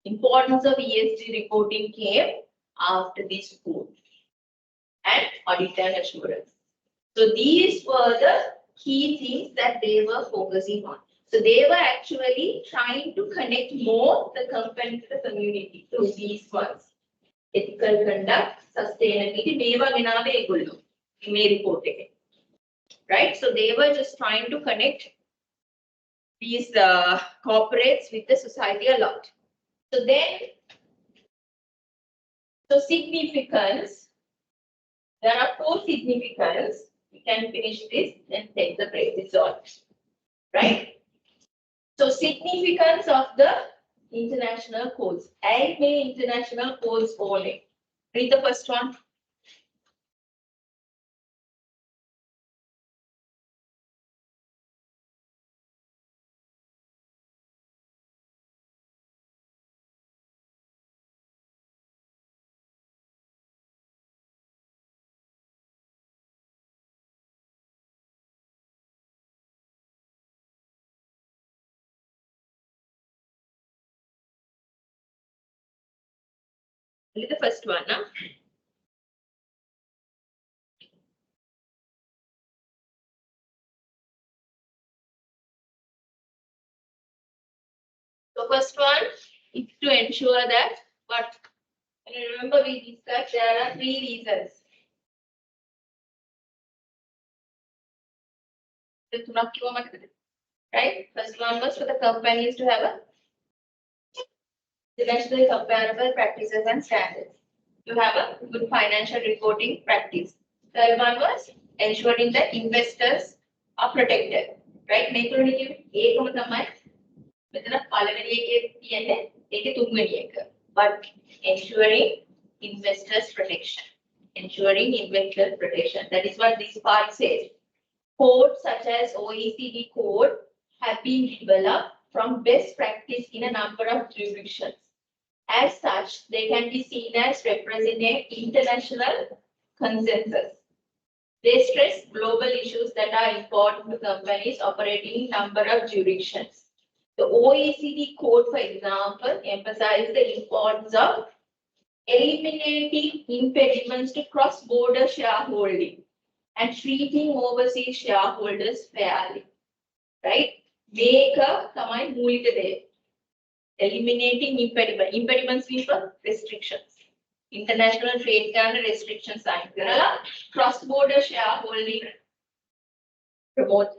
Importance of ESG reporting came after this code and audit and assurance. So these were the key things that they were focusing on. So they were actually trying to connect more the company to the community through these ones. Ethical conduct, sustainability, මේවා ගෙනාවේ ඒගොල්ලෝ මේ report එකේ. Right? So they were just trying to connect these corporates with the society a lot. So then, so significance, there are two significance. We can finish this and take the break. It's all. Right? So significance of the international codes. I may international codes only. Read the first one. Read the first one. Huh? So first one is to ensure that, but remember we discussed there are three reasons. Right? First one was for the companies to have a internationally comparable practices and standards. To have a good financial reporting practice. Third one was ensuring that investors are protected. Right? But ensuring investors protection. Ensuring investor protection. That is what this part says. Codes such as OECD code have been developed from best practice in a number of jurisdictions. As such, they can be seen as representing international consensus. They stress global issues that are important to companies operating in a number of jurisdictions. The OECD code, for example, emphasizes the importance of eliminating impediments to cross-border shareholding and treating overseas shareholders fairly. Right? Make a command there. Eliminating impediments. Impediments means restrictions. International trade and restrictions sign. Cross-border shareholding promote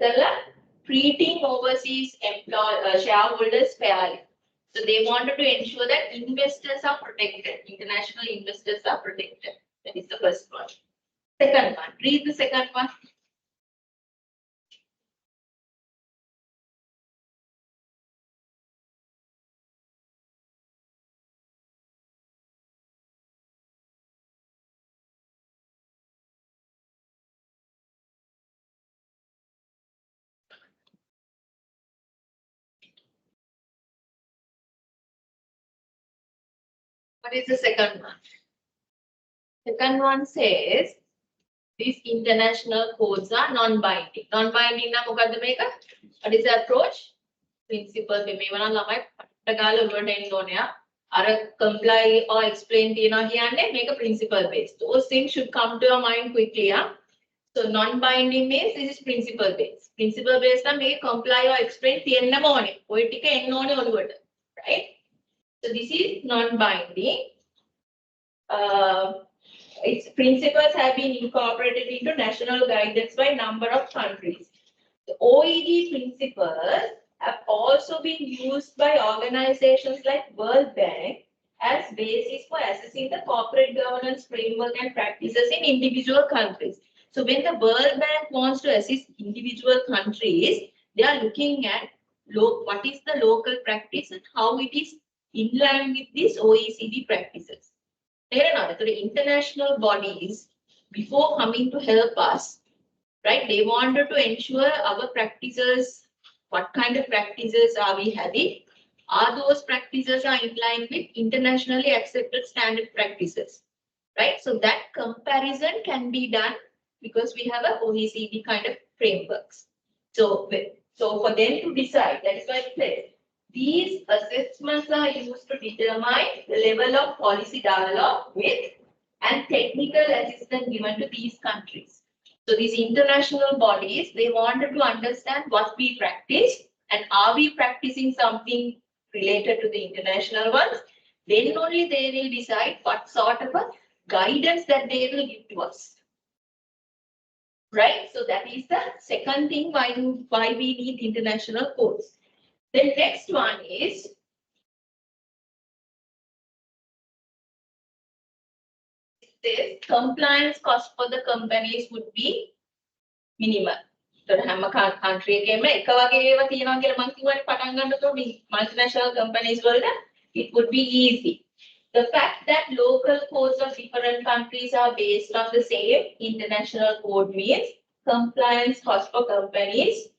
treating overseas shareholders fairly. So they wanted to ensure that investors are protected. International investors are protected. That is the first one. Second one. Read the second one. What is the second one? Second one says these international codes are non-binding. Non-binding na මොකද්ද මේක? What is the approach? Principle මේවා නම් ළමයි පට්ටගාලා ඔළුවට එන්න ඕනේ. අර comply or explain තියනවා කියන්නේ මේක principle based. Those things should come to your mind quickly. So non-binding means this is principle based. Principle based නම් මේක comply or explain තියන්නම ඕනේ. ඔය ටික එන්න ඕනේ ඔළුවට. Right? So this is non-binding. Its principles have been incorporated into national guidance by a number of countries. The OECD principles have also been used by organizations like World Bank as basis for assessing the corporate governance framework and practices in individual countries. So when the World Bank wants to assist individual countries, they are looking at what is the local practice and how it is in line with these OECD practices. So the international bodies, before coming to help us, right, they wanted to ensure our practices, what kind of practices are we having? Are those practices are in line with internationally accepted standard practices, right? So that comparison can be done because we have a OECD kind of frameworks. So for them to decide, that is why it says, these assessments are used to determine the level of policy dialogue with and technical assistance given to these countries. So these international bodies, they wanted to understand what we practice and are we practicing something related to the international ones. Then only they will decide what sort of a guidance that they will give to us. Right? So that is the second thing why we need international codes. The next one is this compliance cost for the companies would be minimal. So හැම country එකේම එක වගේ ඒවා තියෙනවා කියලා මම කිව්වනේ පටන් ගන්නකොට multinational companies වලට it would be easy. The fact that local codes of different countries are based on the same international code means compliance cost for companies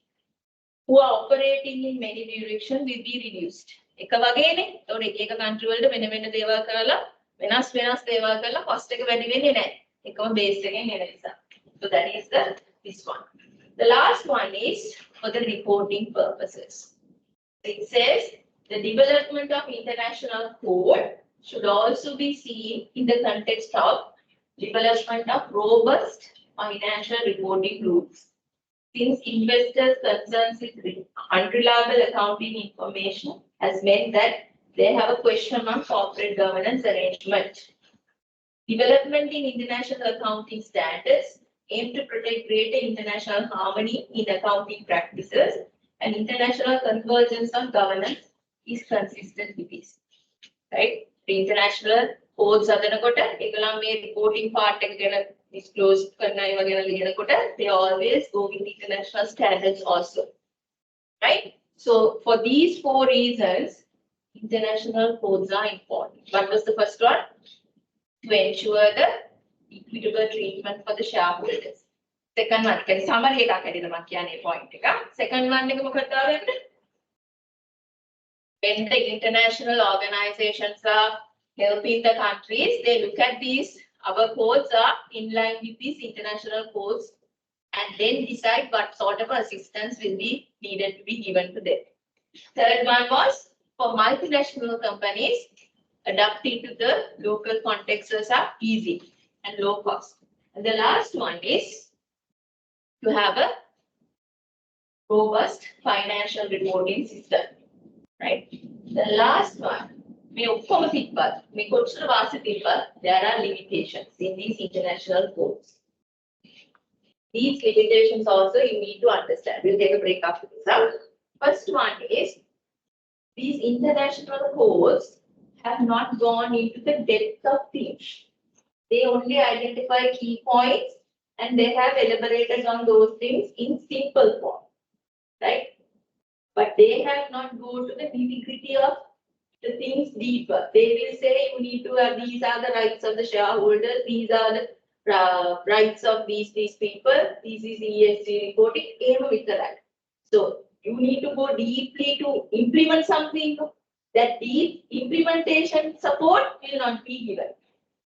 who are operating in many jurisdictions will be reduced. එක වගේනේ. ඒතකොට එක එක country වලට වෙන වෙන දේවල් කරලා වෙනස් දේවල් කරලා cost එක වැඩි වෙන්නේ නැහැ. එකම base එකෙන් එන නිසා. So that is this one. The last one is for the reporting purposes. It says the development of international code should also be seen in the context of development of robust financial reporting rules. Since investors' concerns with unreliable accounting information has meant that they have a question on corporate governance arrangement. Development in international accounting standards aim to protect greater international harmony in accounting practices, and international convergence on governance is consistent with this. Right? The international codes හදනකොට ඒගොල්ලන් මේ reporting part එක ගැන disclose කරන ඒවා ගැන ලියනකොට they always go with international standards also. Right? So for these four reasons, international codes are important. What was the first one? To ensure the equitable treatment for the shareholders. Second one, can summary එකක් හැටියට මම කියන්නේ point එක. Second one එක මොකක්ද ආවෙන්නේ? When the international organizations are helping the countries, they look at these, our codes are in line with these international codes and then decide what sort of assistance will be needed to be given to them. Third one was for multinational companies, adapting to the local contexts are easy and low cost. And the last one is to have a robust financial reporting system. Right? The last one, there are limitations in these international codes. These limitations also you need to understand. We'll take a break after this. First one is these international codes have not gone into the depth of things. They only identify key points and they have elaborated on those things in simple form. Right? But they have not gone to the nitty-gritty of the things deeper. They will say you need to have these are the rights of the shareholders, these are the rights of these people, this is ESG reporting, aim with the right. So you need to go deeply to implement something. That deep implementation support will not be given.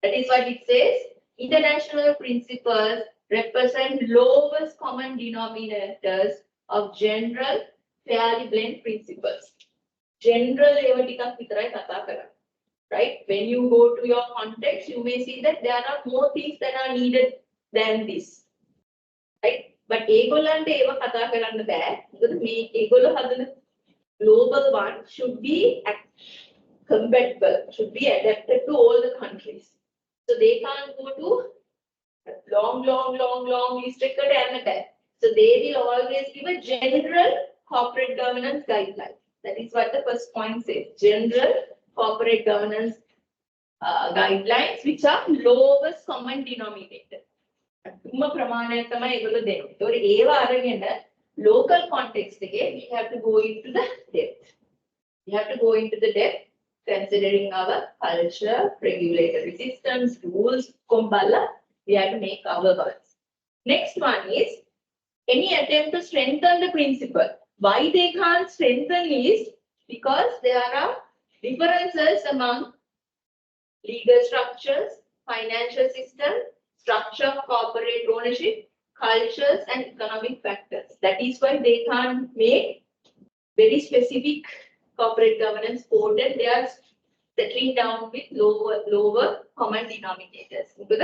That is what it says. International principles represent lowest common denominators of general fairly blend principles. General ඒවා ටිකක් විතරයි කතා කරන්නේ. Right? When you go to your context, you may see that there are more things that are needed than this. Right? But ඒගොල්ලන්ට ඒවා කතා කරන්න බෑ. මොකද මේ ඒගොල්ලෝ හදන global one should be compatible, should be adapted to all the countries. So they can't go to long list එකට යන්න බෑ. So they will always give a general corporate governance guideline. That is what the first point says. General corporate governance guidelines, which are lowest common denominator. අතුම ප්‍රමාණයක් තමයි ඒගොල්ලෝ දෙන්නේ. ඒතකොට ඒව අරගෙන local context එකේ we have to go into the depth. We have to go into the depth considering our culture, regulatory systems, rules, kombala. We have to make our words. Next one is any attempt to strengthen the principle. Why they can't strengthen is because there are differences among legal structures, financial system, structure of corporate ownership, cultures, and economic factors. That is why they can't make very specific corporate governance code, and they are settling down with lower common denominators. මොකද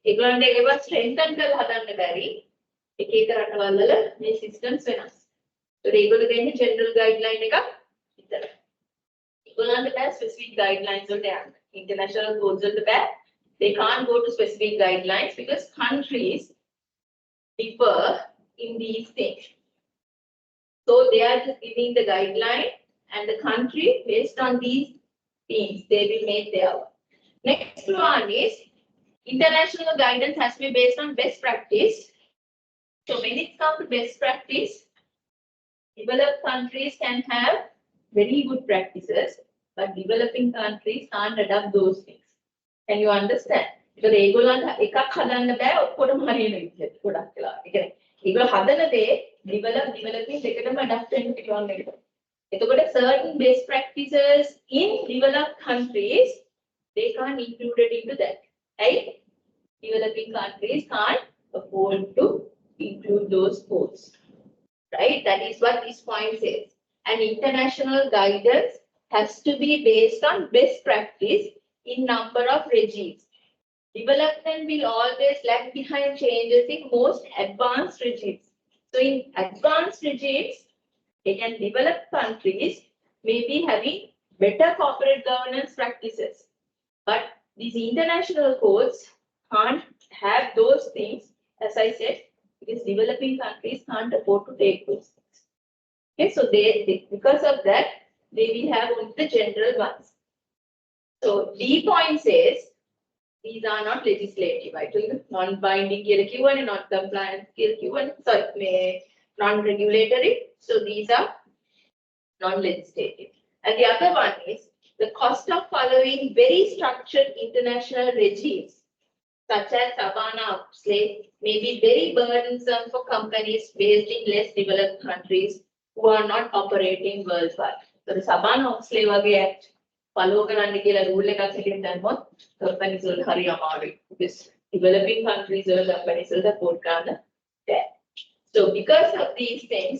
ඒගොල්ලන්ට ඒවා strengthen කරලා හදන්න බැරි. එක එක රටවල් වල මේ systems වෙනස්. ඒතකොට ඒගොල්ලෝ දෙන්නේ general guideline එකක් විතරයි. ඒගොල්ලන්ට බෑ specific guidelines වලට යන්න. International codes වලට බෑ. They can't go to specific guidelines because countries differ in these things. So they are just giving the guideline and the country based on these things, they will make their own. Next one is international guidance has to be based on best practice. So when it comes to best practice, developed countries can have very good practices, but developing countries can't adopt those things. Can you understand? Because ඒගොල්ලන්ට එකක් හදන්න බෑ ඔක්කොටම හරියන විදිහට ගොඩක් වෙලා. ඒ කියන්නේ ඒගොල්ලෝ හදන දේ developing දෙකටම adapt වෙන්න පුළුවන් එක. එතකොට certain best practices in developed countries they can't include it into that. Right? Developing countries can't afford to include those codes. Right? That is what this point says. And international guidance has to be based on best practice in number of regimes. Development will always lag behind changes in most advanced regimes. So in advanced regimes, again, developed countries may be having better corporate governance practices. But these international codes can't have those things, as I said, because developing countries can't afford to take those things. Okay, so because of that, they will have only the general ones. So D point says these are not legislative. I told you non-binding KLQ1 and non-compliant KLQ1. Sorry, non-regulatory. So these are non-legislative. And the other one is the cost of following very structured international regimes, such as Sabana slave, may be very burdensome for companies based in less developed countries who are not operating worldwide. So the Sabana slave Act. Follow කරන්න කියලා rule එකක් හිටින් දැම්මොත් companies වල හරි අමාරුයි. Because developing countries වල companies වල support කරන්න බැහැ. So because of these things,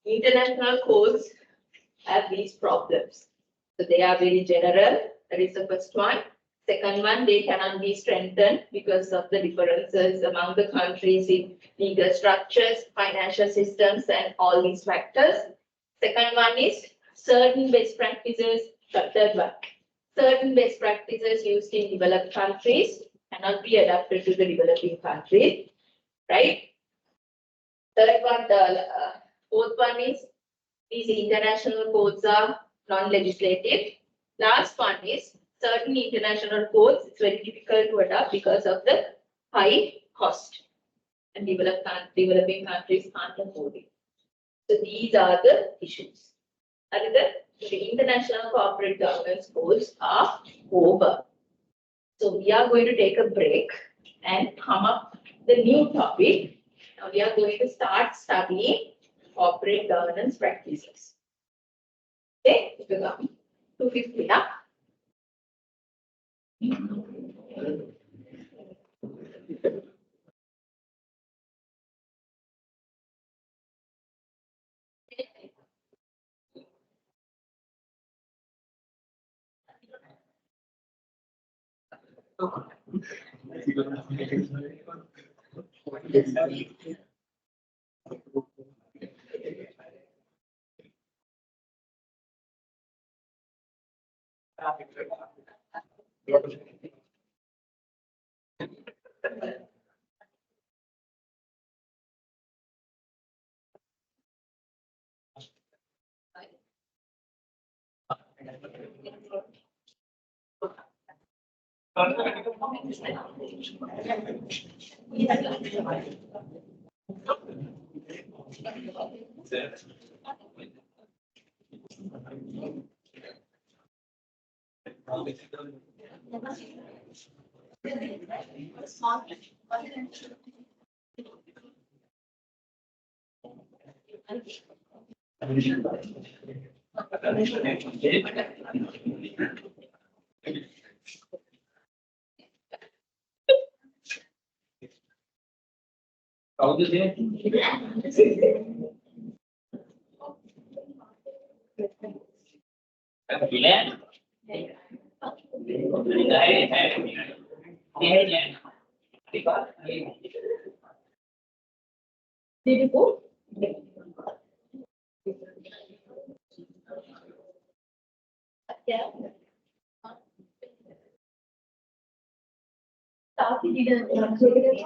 international codes have these problems. So they are very general. That is the first one. Second one, they cannot be strengthened because of the differences among the countries in legal structures, financial systems, and all these factors. Second one is certain best practices. Third one, certain best practices used in developed countries cannot be adapted to the developing countries, right? Third one, the fourth one is these international codes are non-legislative. Last one is certain international codes, it's very difficult to adopt because of the high cost, and developing countries can't afford it. So these are the issues. The international corporate governance codes are over. So we are going to take a break and come up with the new topic. Now we are going to start studying corporate governance practices. Okay, it will come to 50 now. Did you go? Yeah. Staff didn't take it.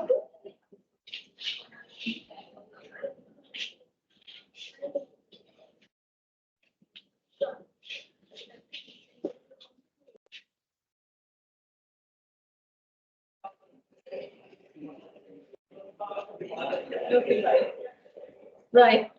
Right.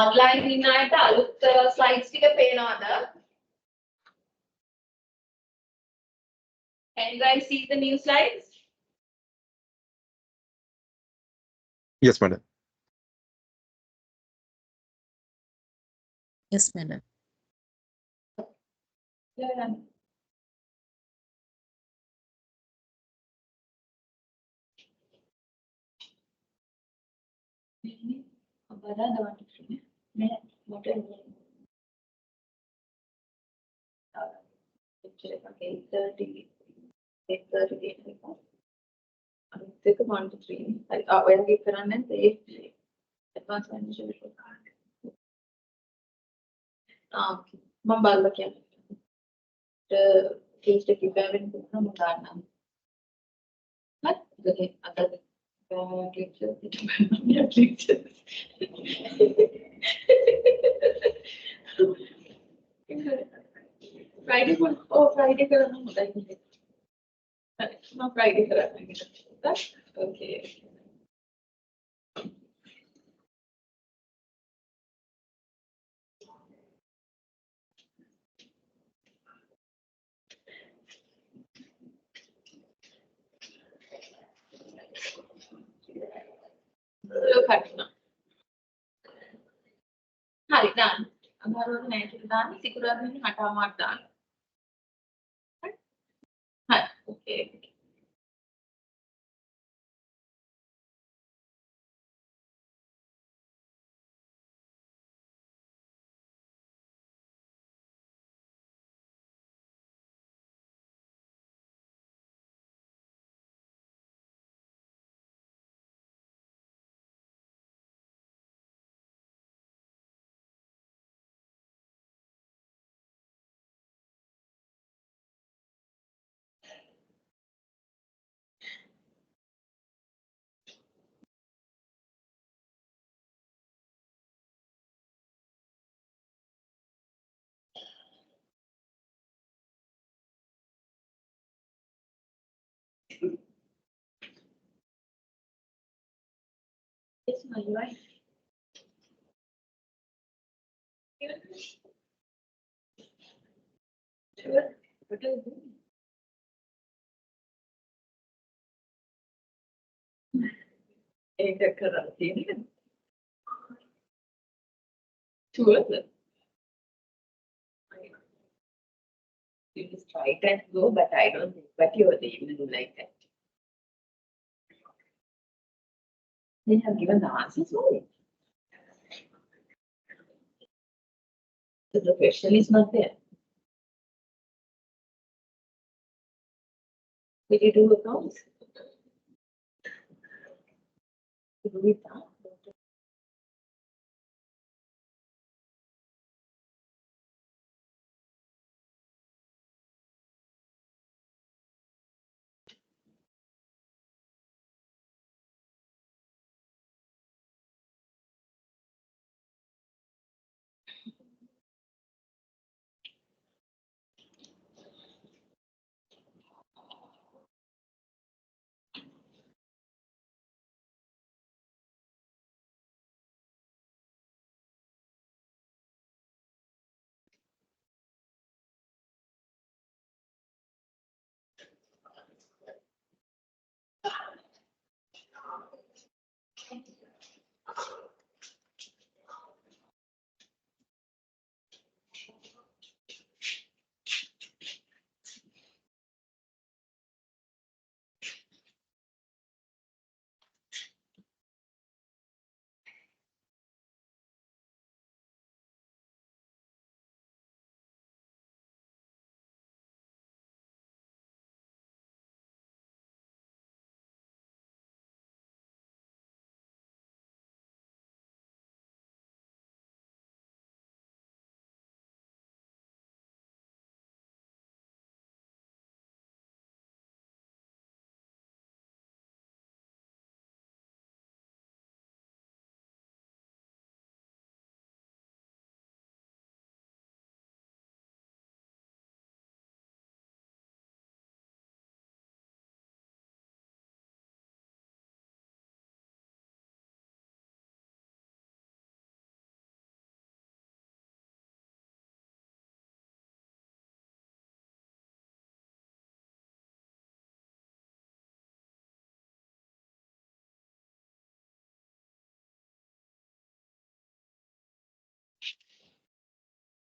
online ඉන්න අයට අලුත් slides ටික පේනවද? Can you guys see the new slides? Yes, madam. Yes, madam. Yeah. Okay, 30, 30, 1 to 3. When we run and say advanced financial report card. Okay, Mambala can the case that you have in Mugana. What? Okay, other Friday one. Oh, Friday karana hota hai. No, Friday karana. Okay. Look at now. Hari done. Amaro ne actually done. Sikura ne hata mat done. Hi. Okay. It's my wife. Sure. What are you doing? Ek kara thi. Sure. You just try it and go, but I don't think that you are able to like that. They have given the answers only. So the question is not there. Did you do accounts? You do it now.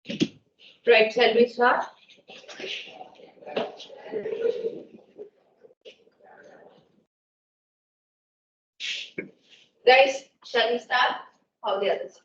Right, shall we start? Guys, shall we start? How the others?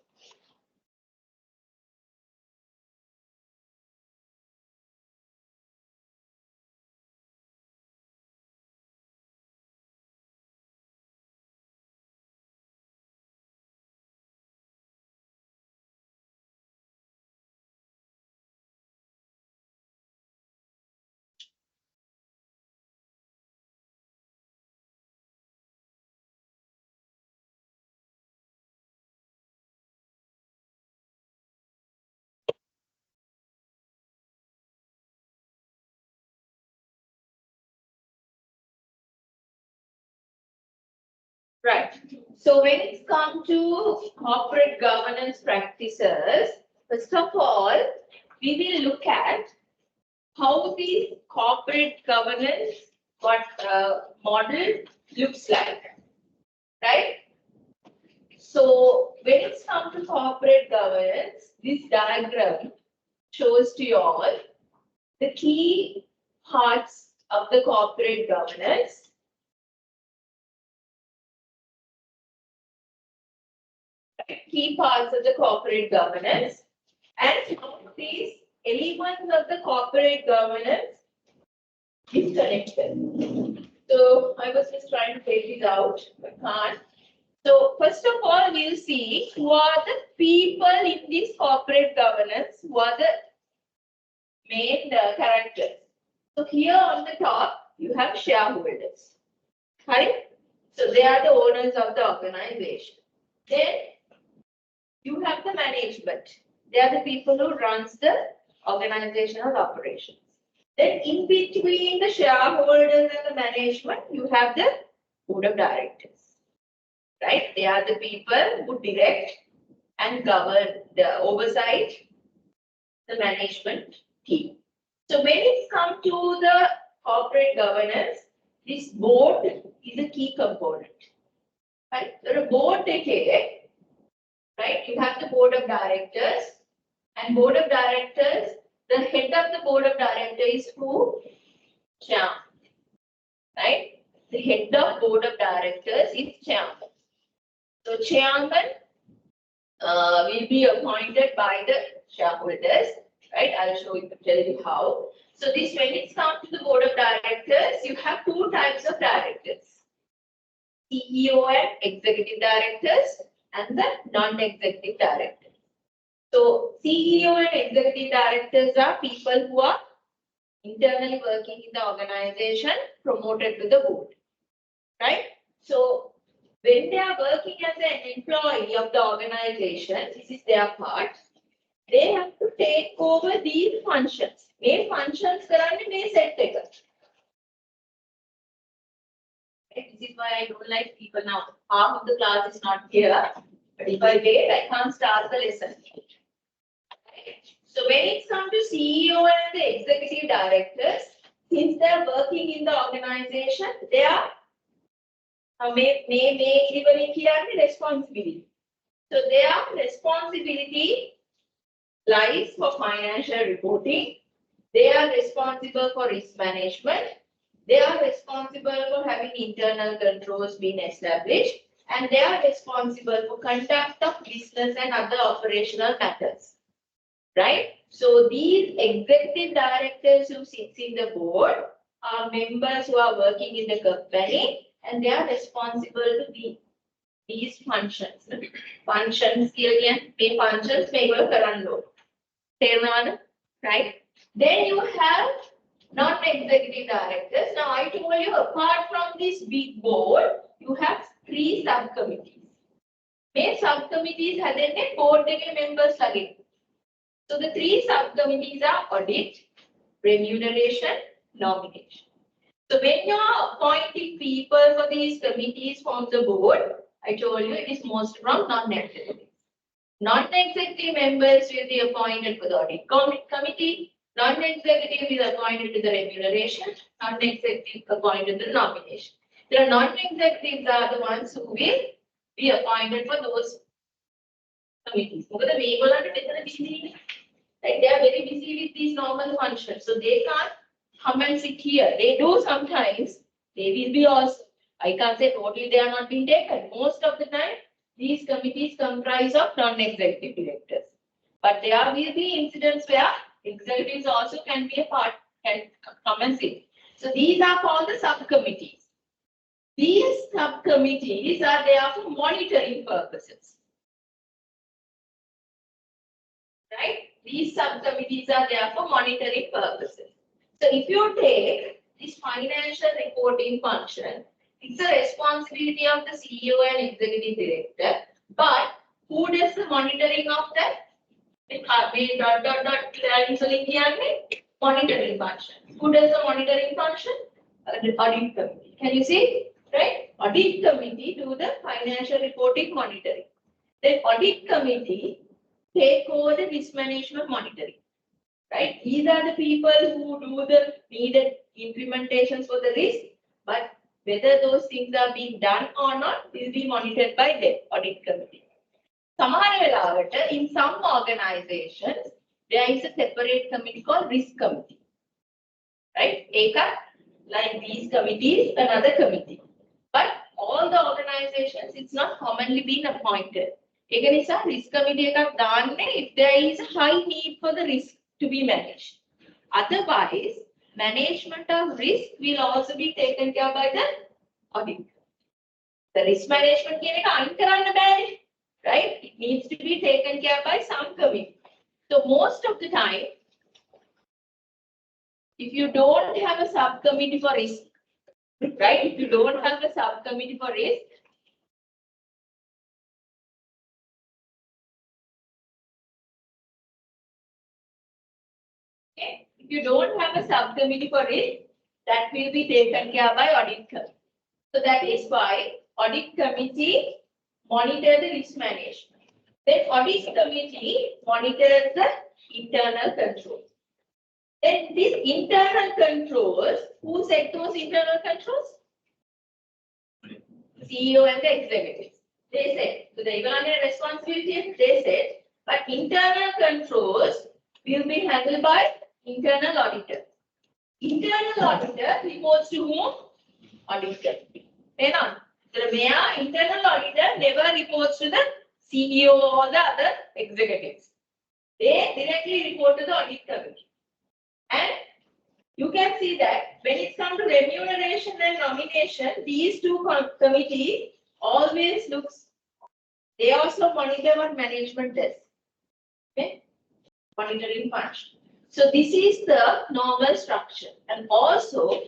Right. So when it's come to corporate governance practices, first of all, we will look at how the corporate governance model looks like, right? So when it's come to corporate governance, this diagram shows to you all the key parts of the corporate governance. Key parts of the corporate governance, and some of these elements of the corporate governance is connected. So I was just trying to take it out, but can't. So first of all, we'll see who are the people in this corporate governance, who are the main characters. So here on the top, you have shareholders, right? So they are the owners of the organization. Then you have the management. They are the people who runs the organizational operations. Then in between the shareholders and the management, you have the board of directors, right? They are the people who direct and govern the oversight, the management team. So when it comes to the corporate governance, this board is a key component, right? So the board right? You have the board of directors, and board of directors, the head of the board of directors is who? Chairman, right? The head of board of directors is chairman. So chairman will be appointed by the shareholders, right? I'll tell you how. So this, when it comes to the board of directors, you have two types of directors: CEO and executive directors, and the non-executive directors. So CEO and executive directors are people who are internally working in the organization, promoted to the board, right? So when they are working as an employee of the organization, this is their part, they have to take over these functions. Main functions karane may set take. This is why I don't like people now. Half of the class is not here. But if I wait, I can't start the lesson. So when it comes to CEO and the executive directors, since they are working in the organization, they are responsibility. So their responsibility lies for financial reporting. They are responsible for risk management. They are responsible for having internal controls being established, and they are responsible for conduct of business and other operational matters, right? So these executive directors who sits in the board are members who are working in the company, and they are responsible to these functions. Functions functions right? Then you have non-executive directors. Now I told you, apart from this big board, you have 3 subcommittees. Main subcommittees have board members again. So the 3 subcommittees are audit, remuneration, nomination. So when you are appointing people for these committees from the board, I told you it is most from non-executive. Non-executive members will be appointed for the audit committee. Non-executive is appointed to the remuneration. Non-executive appointed to the nomination. The non-executives are the ones who will be appointed for those committees. Right? They are very busy with these normal functions, so they can't come and sit here. They do sometimes. They will be also. I can't say totally they are not being taken. Most of the time, these committees comprise of non-executive directors. But there will be incidents where executives also can be a part, can come and sit. So these are called the subcommittees. These subcommittees are there for monitoring purposes. Right? These subcommittees are there for monitoring purposes. So if you take this financial reporting function, it's a responsibility of the CEO and executive director. But who does the monitoring of that? Monitoring function. Who does the monitoring function? The audit committee. Can you see? Right? Audit committee do the financial reporting monitoring. Then audit committee take over the risk management monitoring. Right? These are the people who do the needed implementations for the risk, but whether those things are being done or not will be monitored by the audit committee. In some organizations, there is a separate committee called risk committee. Right? Like these committees, another committee. But all the organizations, it's not commonly been appointed. Risk committee if there is a high need for the risk to be managed. Otherwise, management of risk will also be taken care by the audit. The risk management right? It needs to be taken care by some committee. So most of the time, if you don't have a subcommittee for risk, right? If you don't have a subcommittee for risk, okay, if you don't have a subcommittee for risk, that will be taken care by audit committee. So that is why audit committee monitor the risk management. Then audit committee monitors the internal controls. Then these internal controls, who set those internal controls? CEO and the executives. They said, so they were under responsibility, they said, but internal controls will be handled by internal auditor. Internal auditor reports to whom? Audit committee. The internal auditor never reports to the CEO or the other executives. They directly report to the audit committee. And you can see that when it comes to remuneration and nomination, these two committees always looks, they also monitor what management does. Okay? Monitoring function. So this is the normal structure. And also,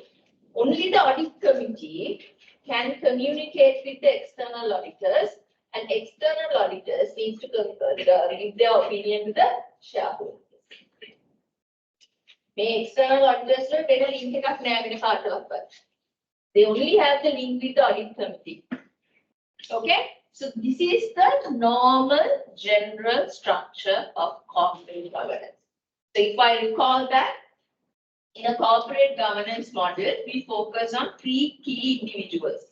only the audit committee can communicate with the external auditors, and external auditors need to give their opinion to the shareholders. External auditors they only have the link with the audit committee. Okay, so this is the normal general structure of corporate governance. So if I recall that, in a corporate governance model, we focus on three key individuals,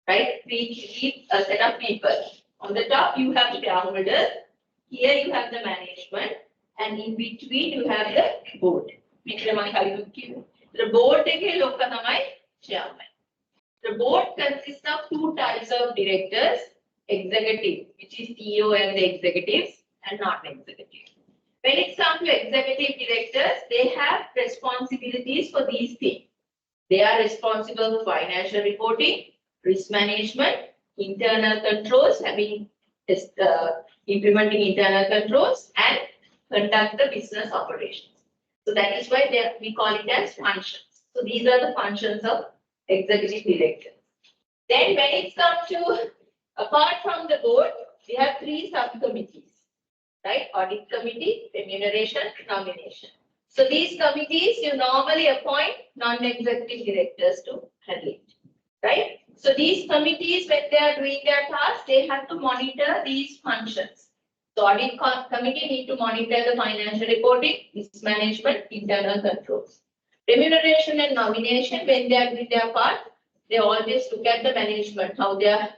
right? Three key set of people. On the top, you have shareholders. Here you have the management, and in between you have the board. The board chairman. The board consists of two types of directors: executive, which is CEO and the executives, and non-executive. When it comes to executive directors, they have responsibilities for these things. They are responsible for financial reporting, risk management, internal controls, implementing internal controls, and conduct the business operations. So that is why we call it as functions. So these are the functions of executive directors. Then when it comes to, apart from the board, we have three subcommittees. Right? Audit committee, remuneration, nomination. So these committees, you normally appoint non-executive directors to handle it. Right? So these committees, when they are doing their tasks, they have to monitor these functions. So audit committee need to monitor the financial reporting, risk management, internal controls. Remuneration and nomination, when they are doing their part, they always look at the management, how they are,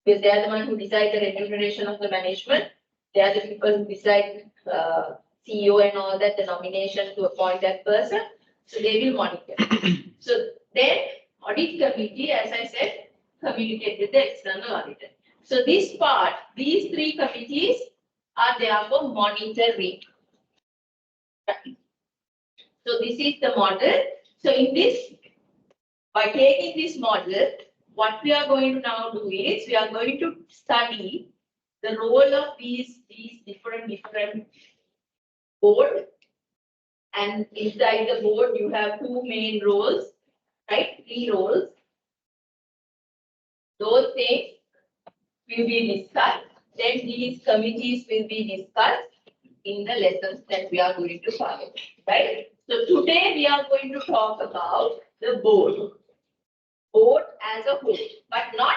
because they are the one who decide the remuneration of the management. They are the people who decide CEO and all that, the nomination to appoint that person. So they will monitor. So then audit committee, as I said, communicate with the external auditor. So this part, these three committees are there for monitoring. So this is the model. So in this, by taking this model, what we are going to now do is we are going to study the role of these different board. And inside the board, you have two main roles, right? Three roles. Those things will be discussed. Then these committees will be discussed in the lessons that we are going to follow, right? So today we are going to talk about the board as a whole, but not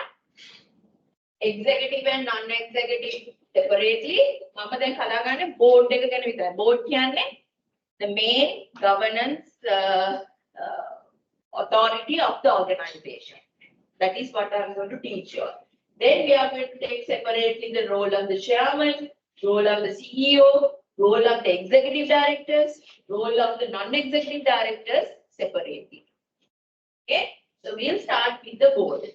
executive and non-executive separately. මම දැන් කතා කරන්නේ board එක ගැන විතරයි. Board කියන්නේ the main governance authority of the organization. That is what I am going to teach you. Then we are going to take separately the role of the chairman, role of the CEO, role of the executive directors, role of the non-executive directors separately. Okay, so we'll start with the board.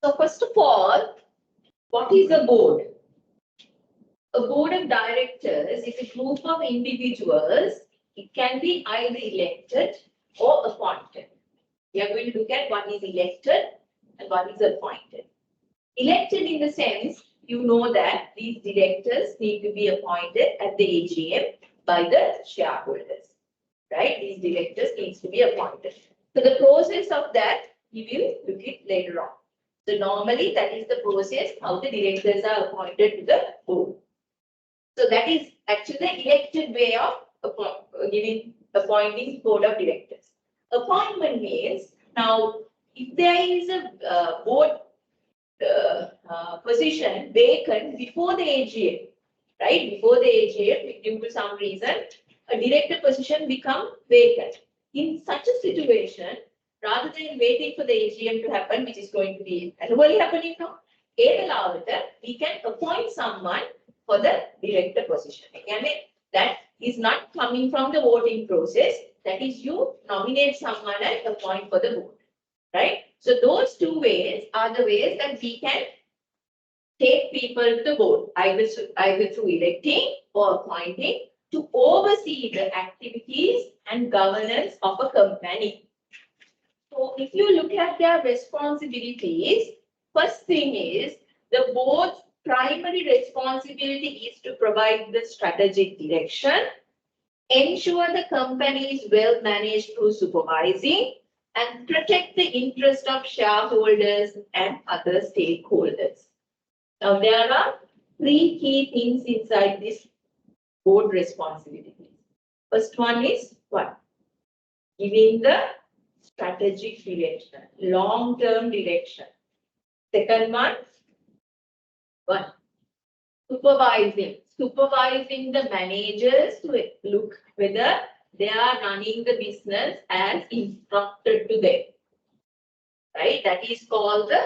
So first of all, what is a board? A board of directors is a group of individuals. It can be either elected or appointed. We are going to look at what is elected and what is appointed. Elected in the sense, you know that these directors need to be appointed at the AGM by the shareholders. right? These directors needs to be appointed. So the process of that, we will look it later on. So normally that is the process how the directors are appointed to the board. So that is actually the elected way of appointing board of directors. Appointment means now if there is a board position vacant before the AGM, right? Before the AGM, due to some reason, a director position become vacant. In such a situation, rather than waiting for the AGM to happen, which is going to be annually happening now, we can appoint someone for the director position. Again, that is not coming from the voting process. That is, you nominate someone and appoint for the board, right? So those two ways are the ways that we can take people to the board, either through electing or appointing to oversee the activities and governance of a company. So if you look at their responsibilities, first thing is the board's primary responsibility is to provide the strategic direction, ensure the company is well managed through supervising, and protect the interest of shareholders and other stakeholders. Now, there are three key things inside this board responsibility. First one is what? Giving the strategic direction, long-term direction. Second one, what? Supervising the managers to look whether they are running the business as instructed to them. Right? That is called the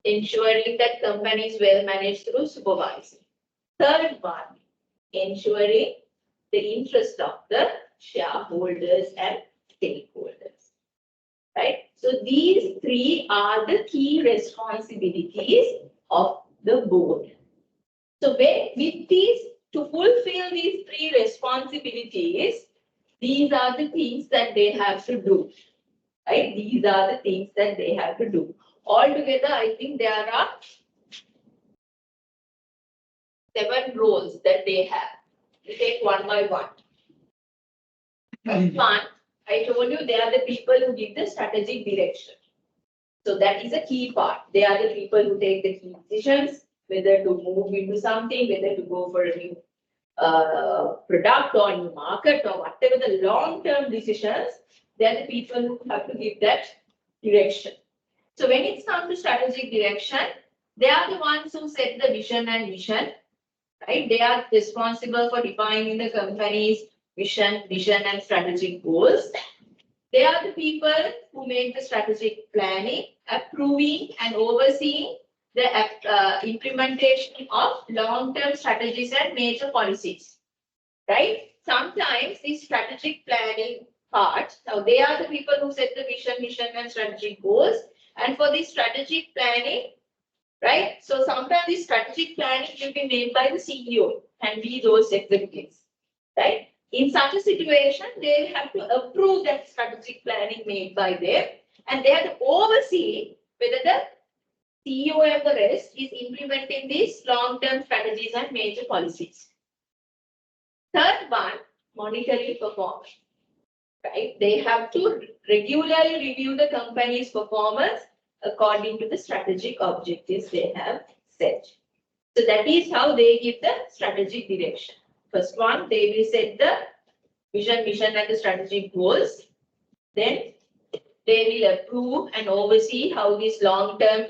ensuring that company is well managed through supervising. Third one, ensuring the interest of the shareholders and stakeholders. Right? So these three are the key responsibilities of the board. So with these, to fulfill these three responsibilities, these are the things that they have to do. Right? These are the things that they have to do. Altogether, I think there are 7 roles that they have. We take one by one. First one, I told you they are the people who give the strategic direction. So that is a key part. They are the people who take the key decisions, whether to move into something, whether to go for a new product or new market or whatever the long-term decisions, they are the people who have to give that direction. So when it comes to strategic direction, they are the ones who set the vision and mission, right? They are responsible for defining the company's vision and strategic goals. They are the people who make the strategic planning, approving and overseeing the implementation of long-term strategies and major policies, right? Sometimes the strategic planning part, now they are the people who set the vision and strategic goals. And for the strategic planning, right? So sometimes the strategic planning will be made by the CEO and be those executives, right? In such a situation, they have to approve that strategic planning made by them, and they have to oversee whether the CEO and the rest is implementing these long-term strategies and major policies. Third one, monitoring performance, right? They have to regularly review the company's performance according to the strategic objectives they have set. So that is how they give the strategic direction. First one, they will set the vision and the strategic goals. Then they will approve and oversee how this long-term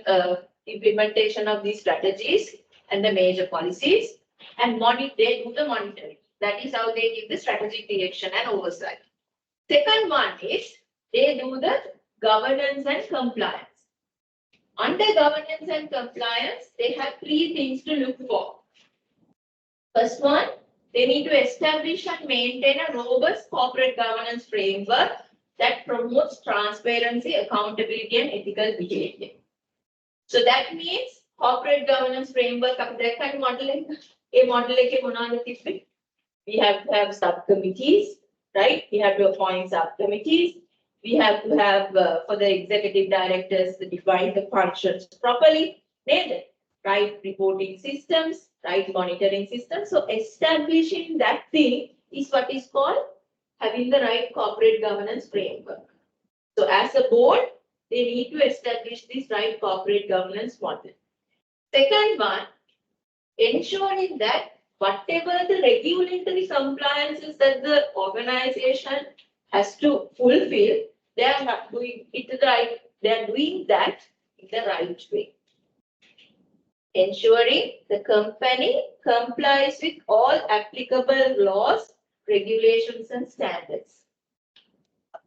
implementation of these strategies and the major policies, and they do the monitoring. That is how they give the strategic direction and oversight. Second one is they do the governance and compliance. Under governance and compliance, they have 3 things to look for. First one, they need to establish and maintain a robust corporate governance framework that promotes transparency, accountability, and ethical behavior. So that means corporate governance framework. We have to have subcommittees, right? We have to appoint subcommittees. We have to have for the executive directors to define the functions properly, right? Reporting systems, right? Monitoring systems. So establishing that thing is what is called having the right corporate governance framework. So as a board, they need to establish this right corporate governance model. Second one, ensuring that whatever the regulatory compliances that the organization has to fulfill, they are not doing it right. They are doing that in the right way. Ensuring the company complies with all applicable laws, regulations, and standards.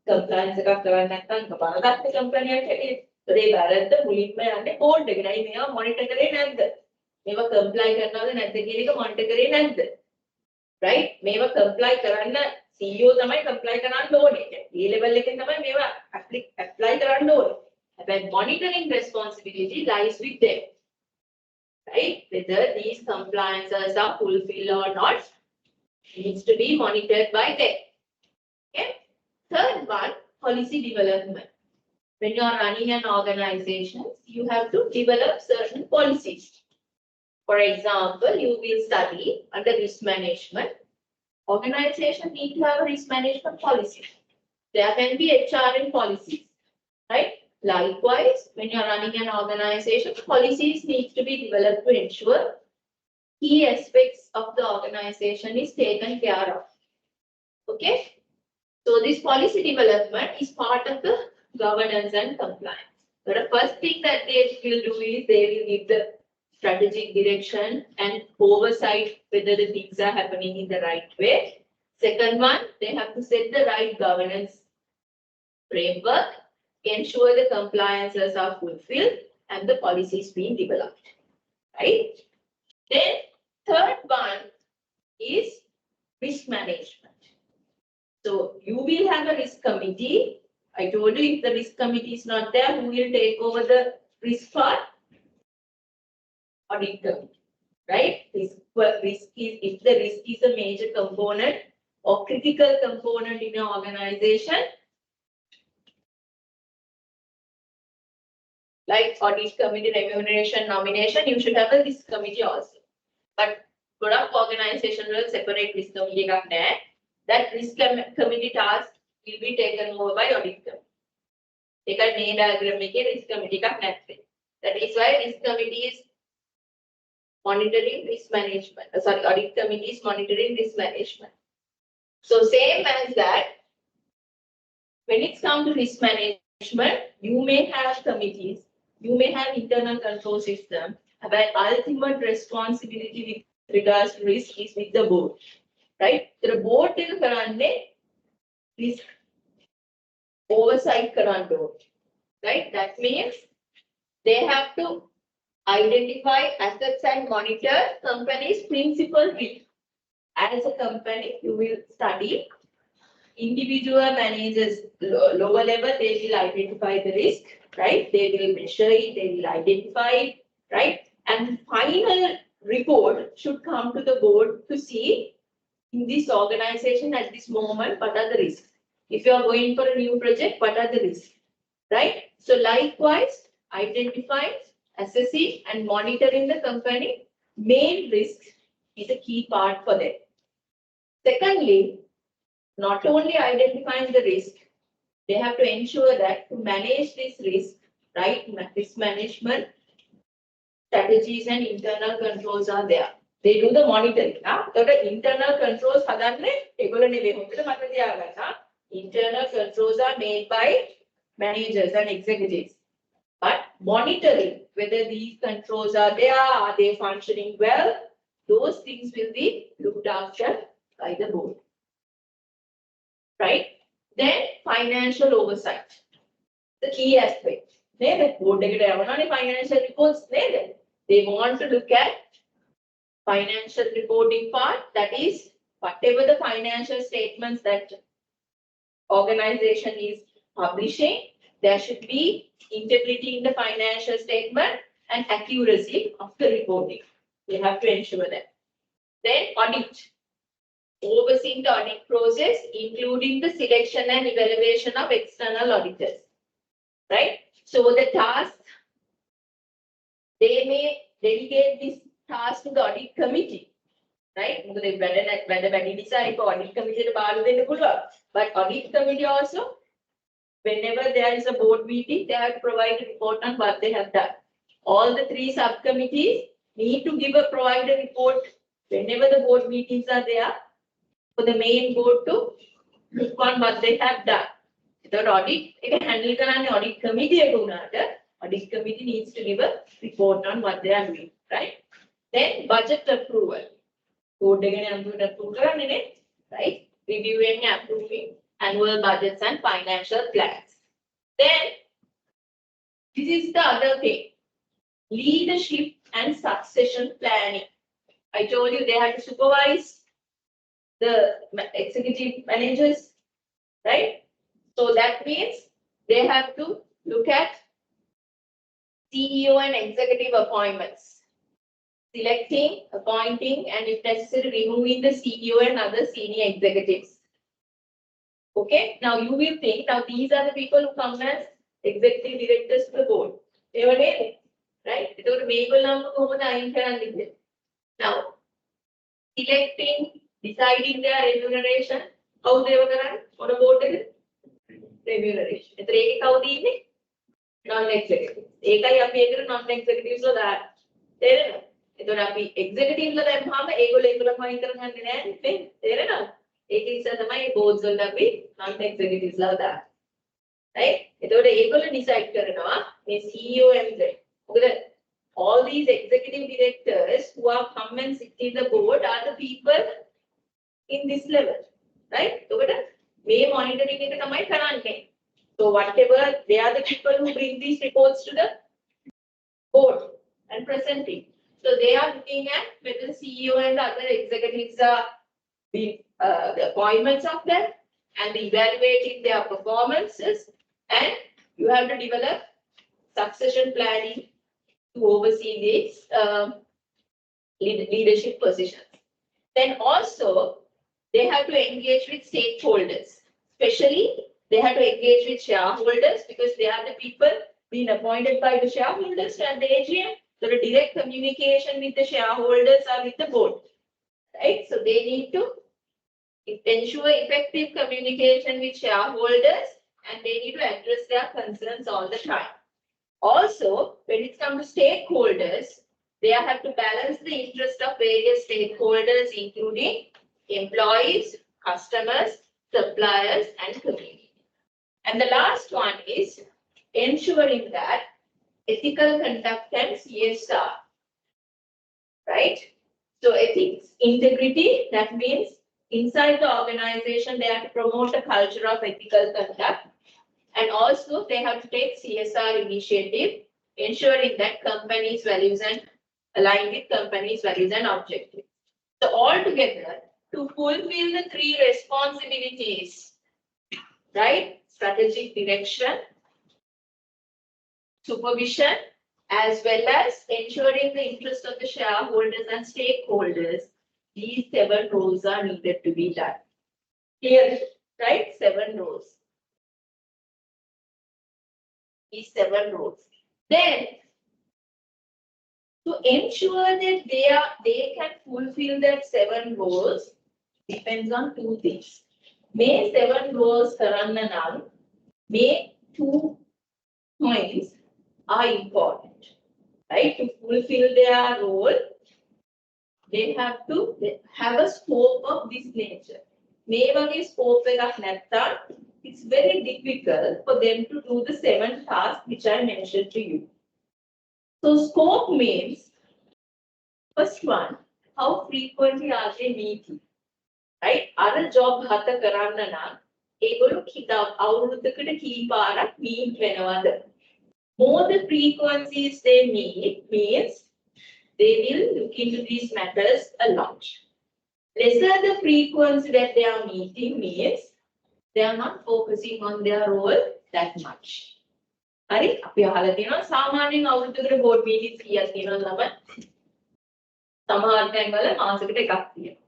Compliance එකක් කරන්නේ නැත්නම් බලගත්ත කම්පැනියක් හැටියට ඒ වැරද්ද මුලින්ම යන්නේ board එක. නයි මේවා මොනිටර් කරේ නැද්ද? මේවා කම්ප්ලයි කරනවද නැද්ද කියන එක මොනිටර් කරේ නැද්ද? right? මේවා කම්ප්ලයි කරන්න CEO තමයි කම්ප්ලයි කරන්න ඕනේ. ඒ ලෙවල් එකෙන් තමයි මේවා ඇප්ලයි කරන්න ඕනේ. හැබැයි monitoring responsibility lies with them. Right? Whether these compliances are fulfilled or not needs to be monitored by them. Okay? Third one, policy development. When you are running an organization, you have to develop certain policies. For example, you will study under risk management. Organization need to have a risk management policy. There can be HRM policies, right? Likewise, when you are running an organization, policies need to be developed to ensure key aspects of the organization is taken care of. Okay? So this policy development is part of the governance and compliance. So the first thing that they will do is they will give the strategic direction and oversight whether the things are happening in the right way. Second one, they have to set the right governance framework, ensure the compliances are fulfilled and the policies being developed. Right? Then third one is risk management. So you will have a risk committee. I told you if the risk committee is not there, who will take over the risk part? Audit committee, right? If the risk is a major component or critical component in an organization, like audit committee, remuneration, nomination, you should have a risk committee also. But product organization will separate risk committee. That risk committee task will be taken over by audit committee. That is why risk committee is monitoring risk management. Audit committee is monitoring risk management. So same as that, when it comes to risk management, you may have committees, you may have internal control system, but ultimate responsibility with regards to risk is with the board. Right? The board is risk oversight karando. Right? That means they have to identify assets and monitor company's principal risk. As a company, you will study individual managers lower level, they will identify the risk, right? They will measure it, they will identify it, right? And final report should come to the board to see in this organization at this moment, what are the risks? If you are going for a new project, what are the risks? Right? So likewise, identifying, assessing and monitoring the company main risk is a key part for them. Secondly, not only identifying the risk, they have to ensure that to manage this risk, right? Risk management strategies and internal controls are there. They do the monitoring. So the internal controls internal controls are made by managers and executives. But monitoring whether these controls are there, are they functioning well, those things will be looked after by the board. Right? Then financial oversight. The key aspect. Financial reports. They want to look at financial reporting part, that is whatever the financial statements that organization is publishing, there should be integrity in the financial statement and accuracy of the reporting. They have to ensure that. Then audit. Overseeing the audit process, including the selection and evaluation of external auditors. Right? So the task, they may delegate this task to the audit committee. right? මොකද වැඩ වැඩි නිසා ඒක audit committee ට බාර දෙන්න පුළුවන්. But audit committee also, whenever there is a board meeting, they have to provide a report on what they have done. All the 3 subcommittees need to provide a report whenever the board meetings are there for the main board to look on what they have done. So audit, එක handle කරන්නේ audit committee එක උනාට, audit committee needs to give a report on what they are doing, right? Then budget approval. Board එකනේ අන්තිමට approve කරන්නේ නේ, right? Reviewing and approving annual budgets and financial plans. Then this is the other thing. Leadership and succession planning. I told you they had to supervise the executive managers, right? So that means they have to look at CEO and executive appointments, selecting, appointing, and if necessary, removing the CEO and other senior executives. Okay, now you will think, now these are the people who come as executive directors to the board. They were there, right? Now, selecting, deciding their remuneration, how they were going on a board remuneration. Non-executive. ඒකයි අපි ඒකට non-executives ලා දාන්නේ. තේරෙනවද? එතකොට අපි executives ලා දැම්මම ඒගොල්ලෝ වයින් කරන් යන්නේ නැහැ නේ. තේරෙනවද? ඒක නිසා තමයි boards වලට අපි non-executives ලා දාන්නේ. right? එතකොට ඒගොල්ලෝ decide කරනවා මේ CEO and මොකද all these executive directors who are come and sit in the board are the people in this level, right? එතකොට මේ monitoring එක තමයි කරන්නේ. So whatever, they are the people who bring these reports to the board and presenting. So they are looking at whether the CEO and other executives are the appointments of them and evaluating their performances, and you have to develop succession planning to oversee these leadership positions. Then also they have to engage with stakeholders, especially they have to engage with shareholders because they are the people being appointed by the shareholders and the AGM. So the direct communication with the shareholders or with the board, right? So they need to ensure effective communication with shareholders and they need to address their concerns all the time. Also, when it comes to stakeholders, they have to balance the interest of various stakeholders, including employees, customers, suppliers, and community. And the last one is ensuring that ethical conduct and CSR, right? So ethics, integrity, that means inside the organization, they have to promote a culture of ethical conduct. And also they have to take CSR initiative, ensuring that company's values and align with company's values and objectives. So altogether, to fulfill the 3 responsibilities, right? Strategic direction, supervision, as well as ensuring the interest of the shareholders and stakeholders, these 7 roles are needed to be done. Here, right? 7 roles. These 7 roles. Then, to ensure that they can fulfill that 7 roles depends on 2 things. May 7 roles karanna nam, may 2 points are important, right? To fulfill their role, they have to have a scope of this nature. May wage scope ekak naththam, it's very difficult for them to do the 7 tasks which I mentioned to you. So scope means, first one, how frequently are they meeting? Right? Other job hata karanna නම් ඒගොල්ලෝ කිතා අවුරුද්දකට කී පාරක් meet වෙනවද? More the frequencies they meet means they will look into these matters a lot. Lesser the frequency that they are meeting means they are not focusing on their role that much. හරි? අපි අහලා තියෙනවා සාමාන්‍යයෙන් අවුරුද්දකට board meetings කීයක් තියෙනවද ළමයි? සමහර තැන්වල මාසෙකට එකක් තියෙනවා.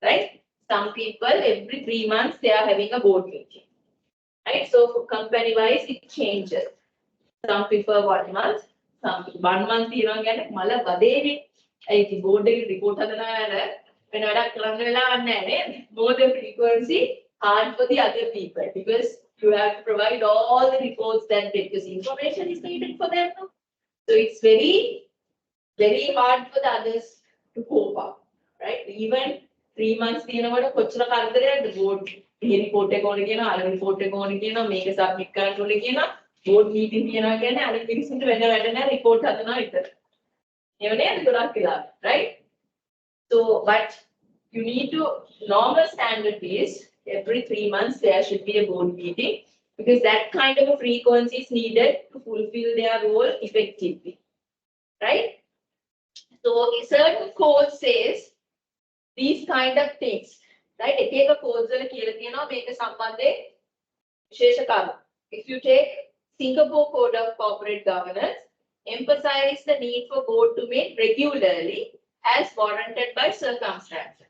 Right? Some people every 3 months they are having a board meeting, right? So company wise it changes. Some prefer 1 month, some 1 month තියෙනවා කියන්නේ මල බදේනේ. ඒ ඉතින් board එකේ report හදනවා when know the frequency hard for the other people because you have to provide all the reports that because information is needed for them. So it's very hard for the others to cope up, right? Even 3 months, the board report report make a submit board meeting report right? So, but you need to, normal standard is every 3 months there should be a board meeting because that kind of a frequency is needed to fulfill their role effectively, right? So, a certain code says these kind of things, right? If you take Singapore Code of Corporate Governance, emphasize the need for board to meet regularly as warranted by circumstances.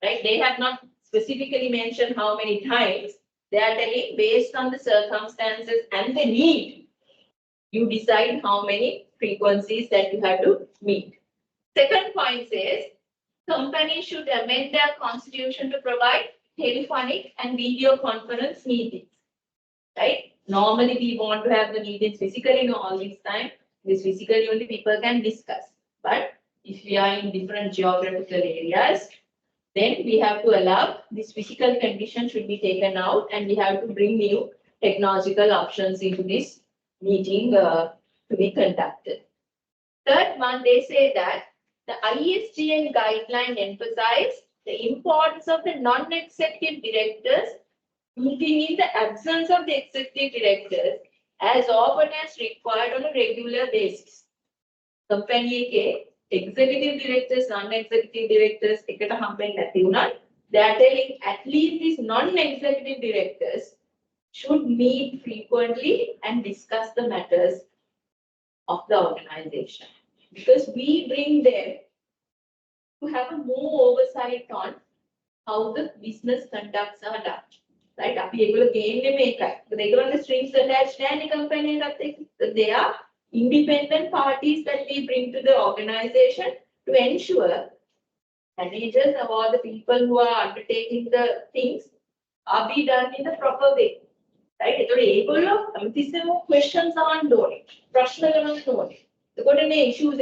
Right? They have not specifically mentioned how many times. They are telling based on the circumstances and the need, you decide how many frequencies that you have to meet. Second point says, companies should amend their constitution to provide telephonic and video conference meetings. Right? Normally, we want to have the meetings physically, all this time. This physically only people can discuss. But if we are in different geographical areas, then we have to allow this physical condition should be taken out and we have to bring new technological options into this meeting to be conducted. Third one, they say that the ISGN guideline emphasize the importance of the non-executive directors meeting in the absence of the executive directors as often as required on a regular basis. Company executive directors, non-executive directors, they are telling at least these non-executive directors should meet frequently and discuss the matters of the organization. Because we bring them to have a more oversight on how the business conducts are done. Right? They go on the strings attached and company they are independent parties that we bring to the organization to ensure managers of all the people who are undertaking the things are be done in the proper way. Right? Questions are unknown. The issues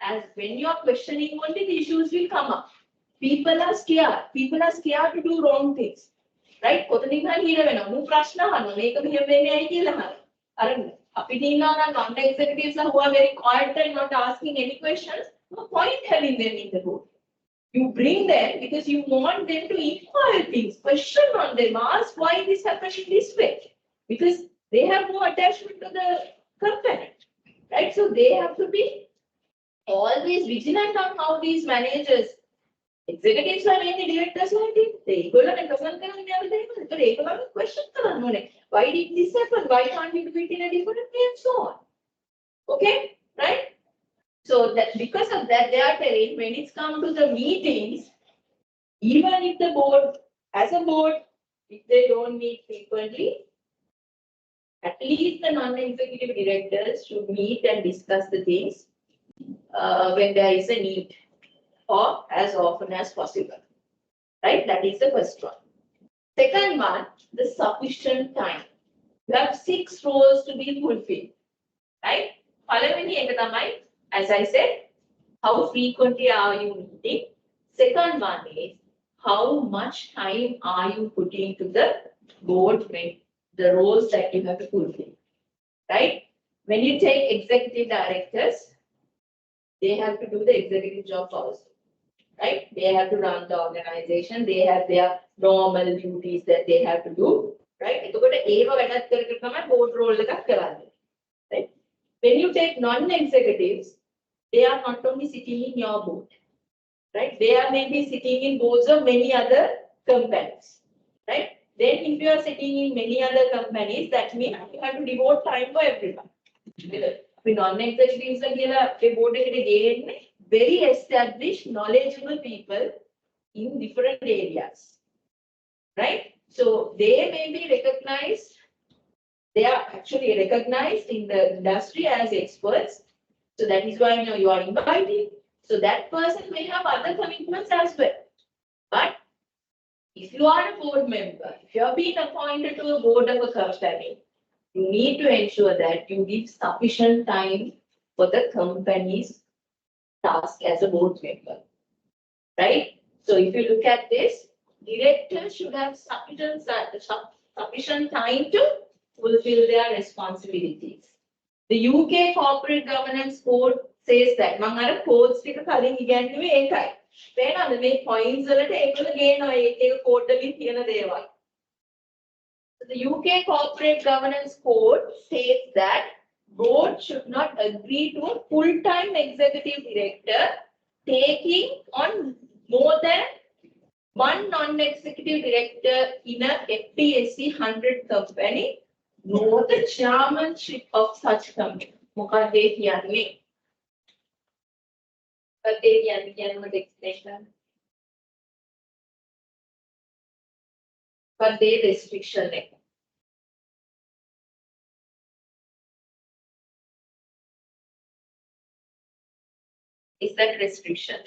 as when you are questioning only the issues will come up. People are scared. People are scared to do wrong things. Right? Non-executives who are very quiet and not asking any questions, no point having them in the room. You bring them because you want them to inquire things, question on them, ask why this happened in this way. Because they have no attachment to the company. Right? So they have to be always vigilant on how these managers, executives are mainly directors they question why did this happen? Why can't we do it in a different way and so on? Okay, right? So that because of that, they are telling when it's come to the meetings, even if the board, as a board, if they don't meet frequently, at least the non-executive directors should meet and discuss the things when there is a need or as often as possible. Right? That is the first one. Second one, the sufficient time. You have 6 roles to be fulfilled. Right? As I said, how frequently are you meeting? Second one is how much time are you putting to the board when the roles that you have to fulfill. Right? When you take executive directors, they have to do the executive job also. Right? They have to run the organization. They have their normal duties that they have to do. Right? Board role. Right? When you take non-executives, they are not only sitting in your board. Right? They are maybe sitting in boards of many other companies. Right? Then if you are sitting in many other companies, that means you have to devote time for everyone. Non-executives are very established, knowledgeable people in different areas. Right? So they may be recognized, they are actually recognized in the industry as experts. So that is why you are inviting. So that person may have other commitments as well. But if you are a board member, if you have been appointed to a board of a company, you need to ensure that you give sufficient time for the company's task as a board member, right? So if you look at this, directors should have sufficient time to fulfill their responsibilities. The UK Corporate Governance Code says that මම අර codes ටික කලින් ඉගෙනුවේ ඒකයි. වෙනද මේ points වලට ඒගොල්ලෝ ගේනවා ඒක code වලින් තියෙන දේවල්. The UK Corporate Governance Code says that board should not agree to a full-time executive director taking on more than one non-executive director in a FTSE 100 company, nor the chairmanship of such company. මොකක්ද ඒ කියන්නේ? මොකක්ද ඒ කියන්නේ explanation? මොකක්ද ඒ restriction එක? Is that restriction?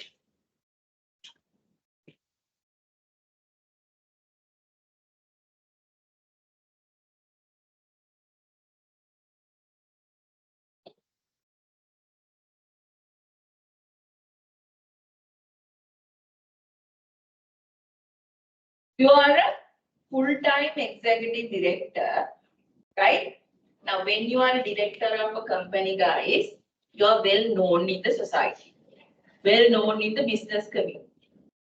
You are a full-time executive director, right? Now, when you are a director of a company, guys, you are well known in the society, well known in the business community.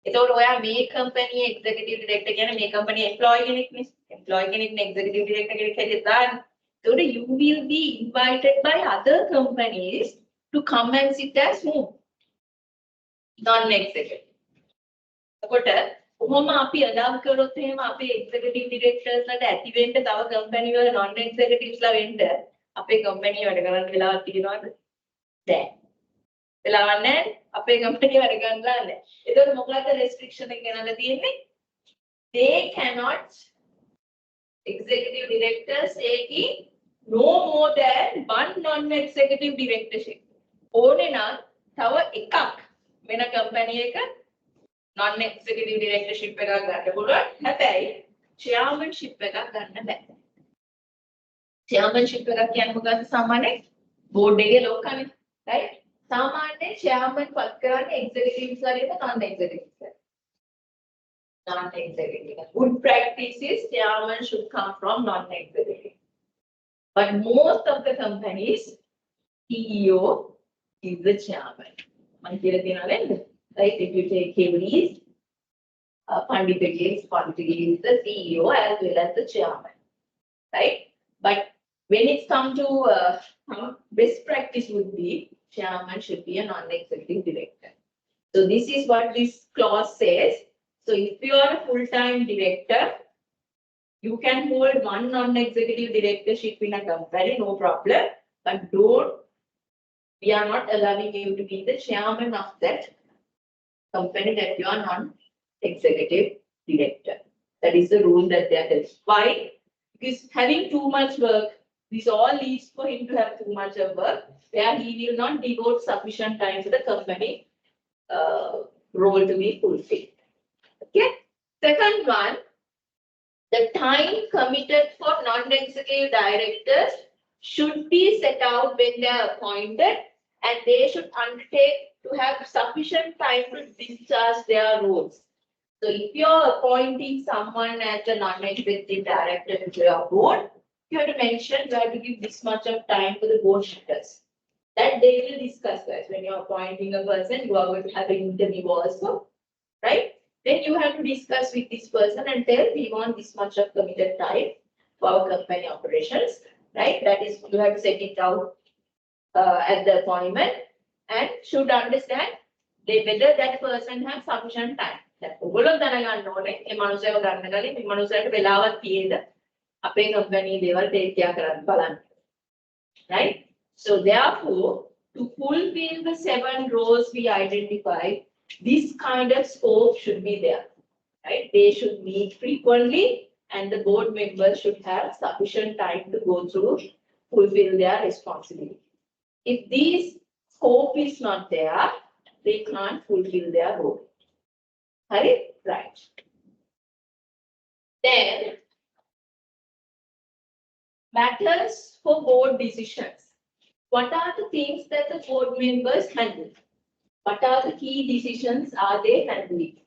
එතකොට ඔයා මේ company executive director කියන්නේ මේ company employee කෙනෙක්නේ. employee කෙනෙක්නේ executive director කෙනෙක් හැටියට දාන්නේ. එතකොට you will be invited by other companies to come and sit as whom? Non-executive. එතකොට කොහොම අපි allow කරොත් එහෙම අපේ executive directors ලට ඇති වෙන්න තව company වල non-executives ලා වෙන්න අපේ company වැඩ කරන්න වෙලාවක් තියෙනවද? නැහැ. වෙලාවක් නැහැ. අපේ company වැඩ ගන්නලා නැහැ. ඒතකොට මොකක්ද restriction එක ගෙනල්ලා තියෙන්නේ? They cannot executive directors taking no more than one non-executive directorship. ඕනේ නම් තව එකක් වෙන company එක non-executive directorship එකක් ගන්න පුළුවන්. හැබැයි chairmanship එකක් ගන්න බෑ. chairmanship එකක් කියන්නේ මොකද්ද සාමාන්‍යයෙන් board එකේ ලෝකනේ, right? සාමාන්‍යයෙන් chairman පත් කරන්නේ executives වලට non-executives. Non-executive. Good practice is chairman should come from non-executive. But most of the companies, CEO is the chairman. මම කියලා තියෙනවා නේද? Right? If you take KVs, Panditagis is the CEO as well as the chairman, right? But when it's come to best practice would be chairman should be a non-executive director. So this is what this clause says. So if you are a full-time director, you can hold one non-executive directorship in a company, no problem. But we are not allowing you to be the chairman of that company that you are non-executive director. That is the rule that they are telling. Why? Because having too much work, this all leads for him to have too much of work, where he will not devote sufficient time to the company role to be fulfilled. Okay. Second one, the time committed for non-executive directors should be set out when they are appointed, and they should undertake to have sufficient time to discharge their roles. So if you are appointing someone as a non-executive director to your board, you have to mention you have to give this much of time for the board members. That they will discuss, guys. When you are appointing a person, you are going to have an interview also, right? Then you have to discuss with this person and tell we want this much of committed time for our company operations, right? That is, you have to set it out at the appointment and should understand whether that person has sufficient time. ඔගොල්ලෝ දැනගන්න ඕනේ මේ මනුස්සයව ගන්න කලින් මේ මනුස්සයාට වෙලාවක් තියෙද අපේ company දේවල් take care කරන්න බලන්න. Right? So therefore, to fulfill the 7 roles we identified, this kind of scope should be there. Right? They should meet frequently and the board members should have sufficient time to go through, fulfill their responsibility. If this scope is not there, they can't fulfill their role. Right? Right. Then, matters for board decisions. What are the things that the board members handle? What are the key decisions are they handling?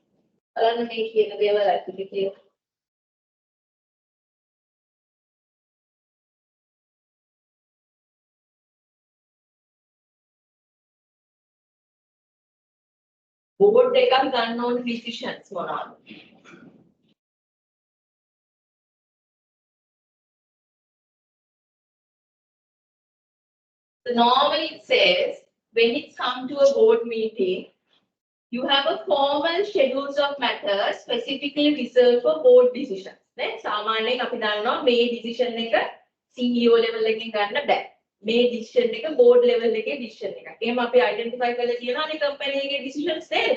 Board එකක් ගන්න ඕන decisions මොනවාද? So normally it says when it's come to a board meeting, you have a formal schedules of matters specifically reserved for board decisions. Then සාමාන්‍යයෙන් අපි දන්නවා මේ decision එක CEO level එකකින් ගන්න බෑ. මේ decision එක board level එකේ decision එකක්. එහෙම අපි identify කරලා තියෙනවානේ company එකේ decisions නේද?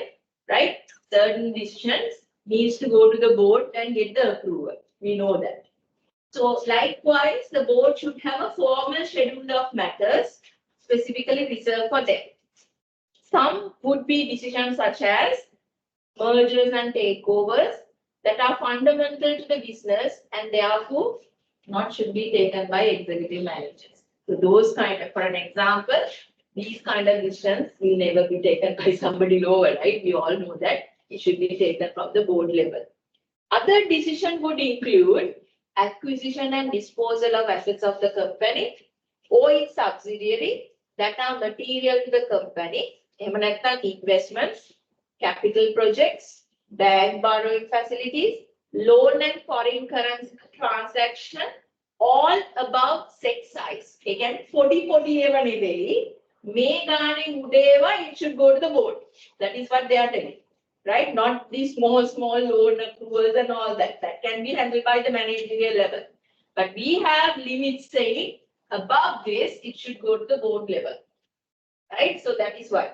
Right? Certain decisions needs to go to the board and get the approval. We know that. So likewise, the board should have a formal schedule of matters specifically reserved for them. Some would be decisions such as mergers and takeovers that are fundamental to the business and therefore not should be taken by executive managers. So those kind of, for an example, these kind of decisions will never be taken by somebody lower, right? We all know that it should be taken from the board level. Other decisions would include acquisition and disposal of assets of the company or its subsidiary that are material to the company. එහෙම නැත්නම් investments, capital projects, bank borrowing facilities, loan and foreign currency transaction, all above set size. ඒ කියන්නේ 40 ඒවා නෙවෙයි. මේ ගානේ උඩේවා it should go to the board. That is what they are telling. Right? Not these small loan approvals and all that. That can be handled by the managerial level. But we have limits saying above this, it should go to the board level. Right? So that is why.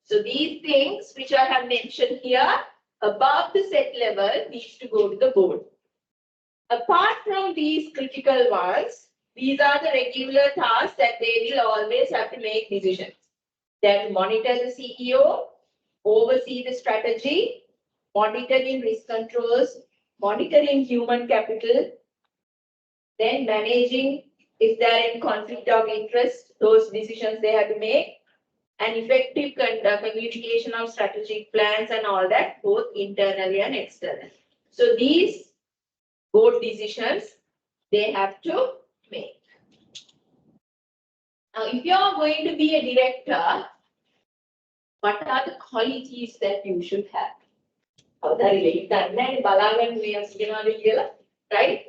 So these things which I have mentioned here, above the set level, needs to go to the board. Apart from these critical ones, these are the regular tasks that they will always have to make decisions. They have to monitor the CEO, oversee the strategy, monitoring risk controls, monitoring human capital, then managing if they are in conflict of interest, those decisions they have to make, and effective communication of strategic plans and all that, both internally and externally. So these board decisions, they have to make. Now, if you are going to be a director, what are the qualities that you should have? Right?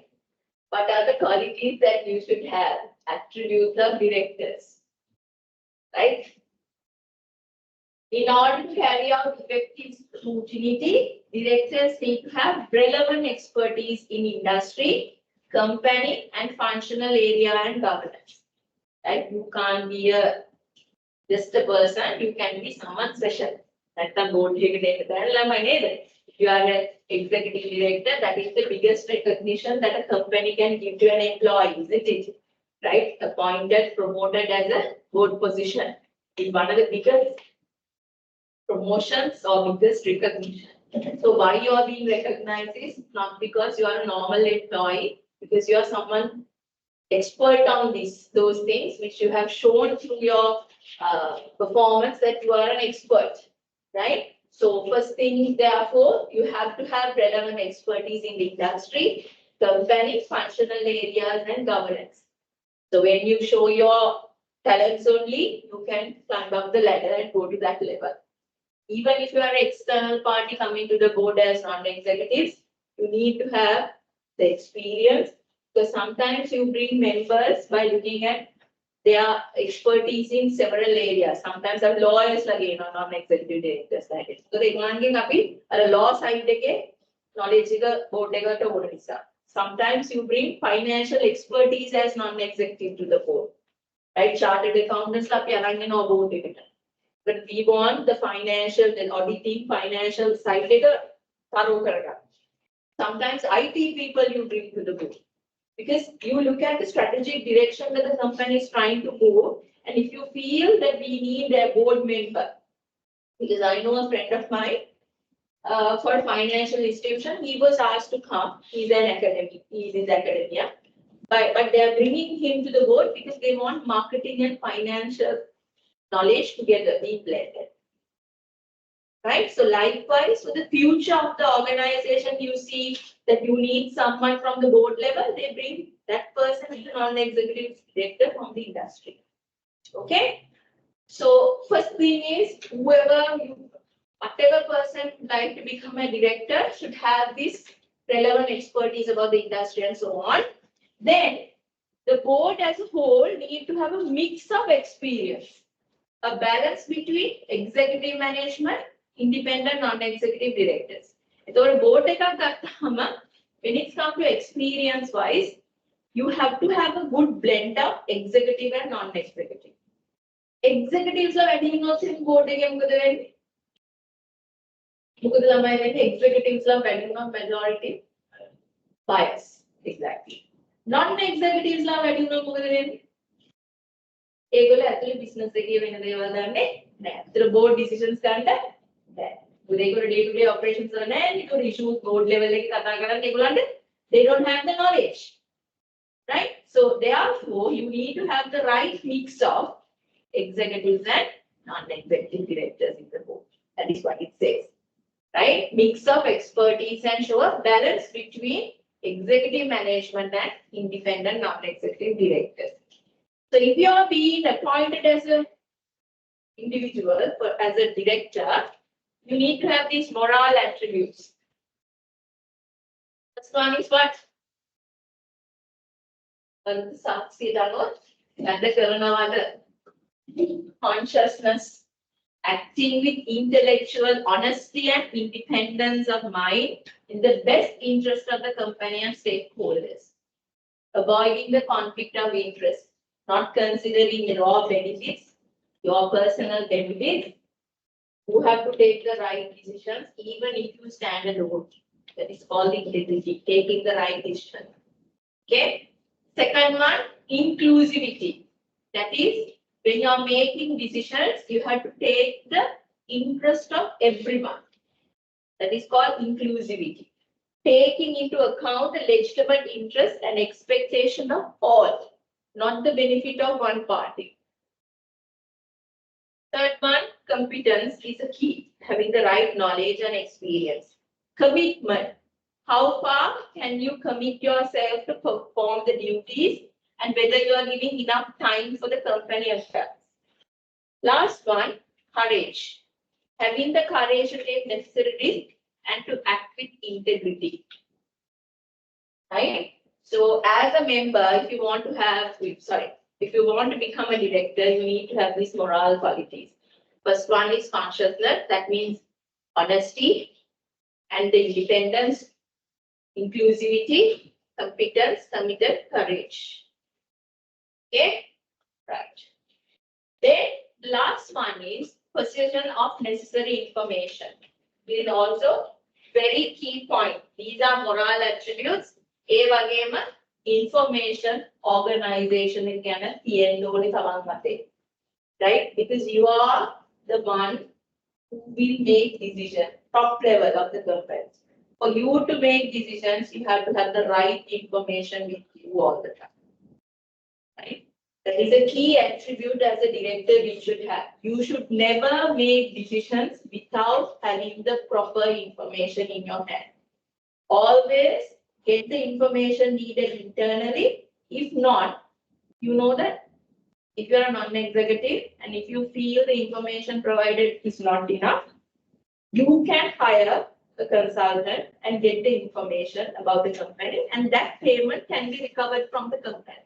What are the qualities that you should have? Attributes of directors. Right? In order to carry out effective scrutiny, directors need to have relevant expertise in industry, company, and functional area and governance. Right? You can't be just a person, you can be someone special. That's the board. If you are an executive director, that is the biggest recognition that a company can give to an employee, isn't it? Right? Appointed, promoted as a board position is one of the biggest promotions or biggest recognition. So why you are being recognized is not because you are a normal employee, because you are someone expert on those things which you have shown through your performance that you are an expert, right? So first thing, therefore, you have to have relevant expertise in the industry, company, functional areas, and governance. So when you show your talents only, you can climb up the ladder and go to that level. Even if you are an external party coming to the board as non-executives, you need to have the experience, because sometimes you bring members by looking at their expertise in several areas. Sometimes our lawyers again or non-executive directors like it. So they want a law side knowledge board. Sometimes you bring financial expertise as non-executive to the board. Right? Chartered accountants board. But we want the financial, the auditing, financial side sometimes IT people you bring to the board. Because you look at the strategic direction that the company is trying to go, and if you feel that we need a board member because I know a friend of mine for financial institution, he was asked to come. He's an academic, he's in the academia. But they are bringing him to the board because they want marketing and financial knowledge together being blended. Right? So likewise, for the future of the organization, you see that you need someone from the board level, they bring that person as a non-executive director from the industry. Okay? So first thing is whatever person would like to become a director should have this relevant expertise about the industry and so on. Then the board as a whole need to have a mix of experience, a balance between executive management, independent non-executive directors. So a board when it comes to experience wise, you have to have a good blend of executive and non-executive. Executives are adding also in board again. Executives are adding on majority bias. Exactly. Non-executives are adding on business the board decisions they go to day-to-day operations issues board level they don't have the knowledge. Right? So therefore, you need to have the right mix of executives and non-executive directors in the board. That is what it says. Right? Mix of expertise and show a balance between executive management and independent non-executive directors. So if you are being appointed as an individual, as a director, you need to have these moral attributes. First one is what? Consciousness, acting with intellectual honesty and independence of mind in the best interest of the company and stakeholders, avoiding the conflict of interest, not considering raw benefits, your personal benefits. You have to take the right decisions, even if you stand alone. That is called integrity, taking the right decision. Okay. Second one, inclusivity. That is, when you are making decisions, you have to take the interest of everyone. That is called inclusivity. Taking into account the legitimate interest and expectation of all, not the benefit of one party. Third one, competence is a key, having the right knowledge and experience. Commitment. How far can you commit yourself to perform the duties and whether you are giving enough time for the company affairs. Last one, courage. Having the courage to take necessary risks and to act with integrity. Right? So as a member, if you want to become a director, you need to have these moral qualities. First one is consciousness, that means honesty and the independence, inclusivity, competence, committed, courage. Okay, right. Then last one is possession of necessary information. This is also very key point. These are moral attributes. Information organization right? Because you are the one who will make decisions, top level of the company. For you to make decisions, you have to have the right information with you all the time. Right? That is a key attribute as a director you should have. You should never make decisions without having the proper information in your hand. Always get the information needed internally. If not, you know that if you are a non-executive and if you feel the information provided is not enough, you can hire a consultant and get the information about the company, and that payment can be recovered from the company.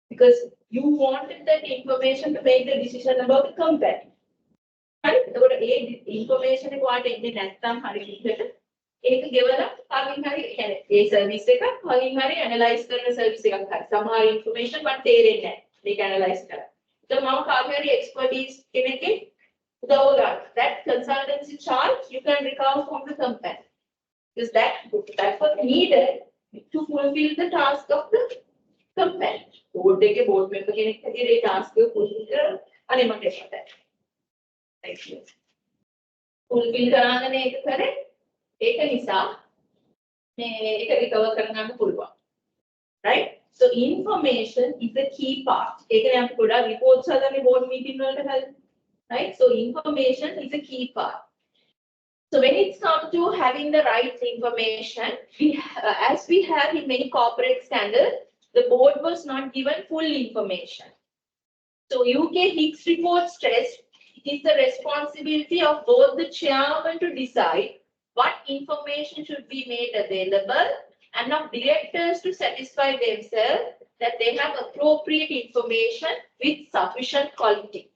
Because you wanted that information to make the decision about the company. Right? The information is what ඒක ගෙවලා කලින් හරි يعني ඒ service එක කලින් හරි analyse කරන service එකක් හරි සමහර ඉන්ෆර්මේෂන් මට තේරෙන්නේ නැහැ මේක ඇනලයිස් කරලා. So මම කාගේ හරි එක්ස්පර්ටිස් කෙනෙක්ගේ උදව් ගන්න. That consultancy charge you can recover from the company. Because that was needed to fulfill the task of the company. Board එකේ board member කෙනෙක් හැටියට ඒ task එක fulfill කරලා අනේ මට ඒක. Thank you. fulfill කරාගෙන ඒක කරේ. ඒක නිසා මේ ඒක recover කරගන්න පුළුවන්. Right? So information is a key part. ඒකනේ අපි ගොඩාක් reports හදන්නේ board meeting වලට හරි. Right? So information is a key part. So when it's come to having the right information, as we have in many corporate scandals, the board was not given full information. So UK Hicks report stressed it is the responsibility of both the chairman to decide what information should be made available and of directors to satisfy themselves that they have appropriate information with sufficient quality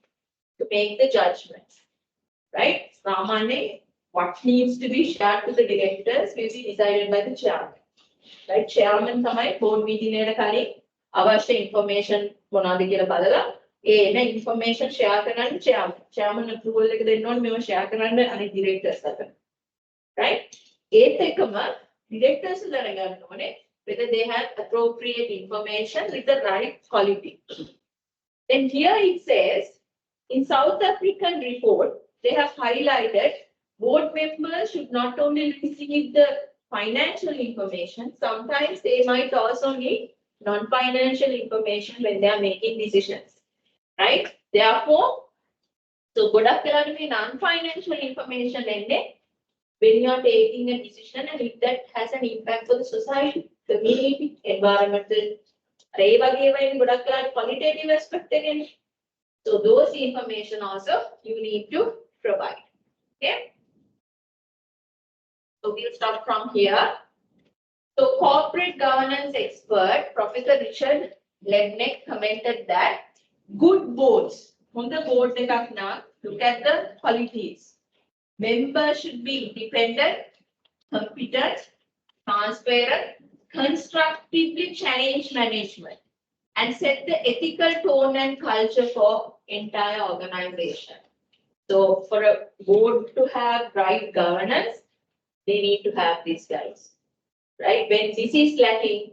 to make the judgments. Right? Ramane, what needs to be shared to the directors will be decided by the chairman. Right? Chairman තමයි board meeting එකට කලින් අවශ්‍ය information මොනවද කියලා බලලා ඒ එන information share කරන්න chairman approval එක දෙන්න ඕනේ මේව share කරන්න අනිත් directors අතර. Right? ඒත් එකම directors දැනගන්න ඕනේ whether they have appropriate information with the right quality. Then here it says in South African report they have highlighted board members should not only receive the financial information, sometimes they might also need non-financial information when they are making decisions. Right? Therefore, so ගොඩක් වෙලාවට මේ non-financial information එන්නේ when you are taking a decision and if that has an impact for the society, community, environmental, ඒ වගේ ඒවා එන්නේ ගොඩක් වෙලාවට qualitative aspect එකනේ. So those information also you need to provide. Okay? So we'll start from here. So corporate governance expert, Professor Richard Lednick commented that good boards, on the board look at the qualities. Members should be independent, competent, transparent, constructively challenge management, and set the ethical tone and culture for entire organization. So for a board to have right governance, they need to have these guys. Right? When this is lacking,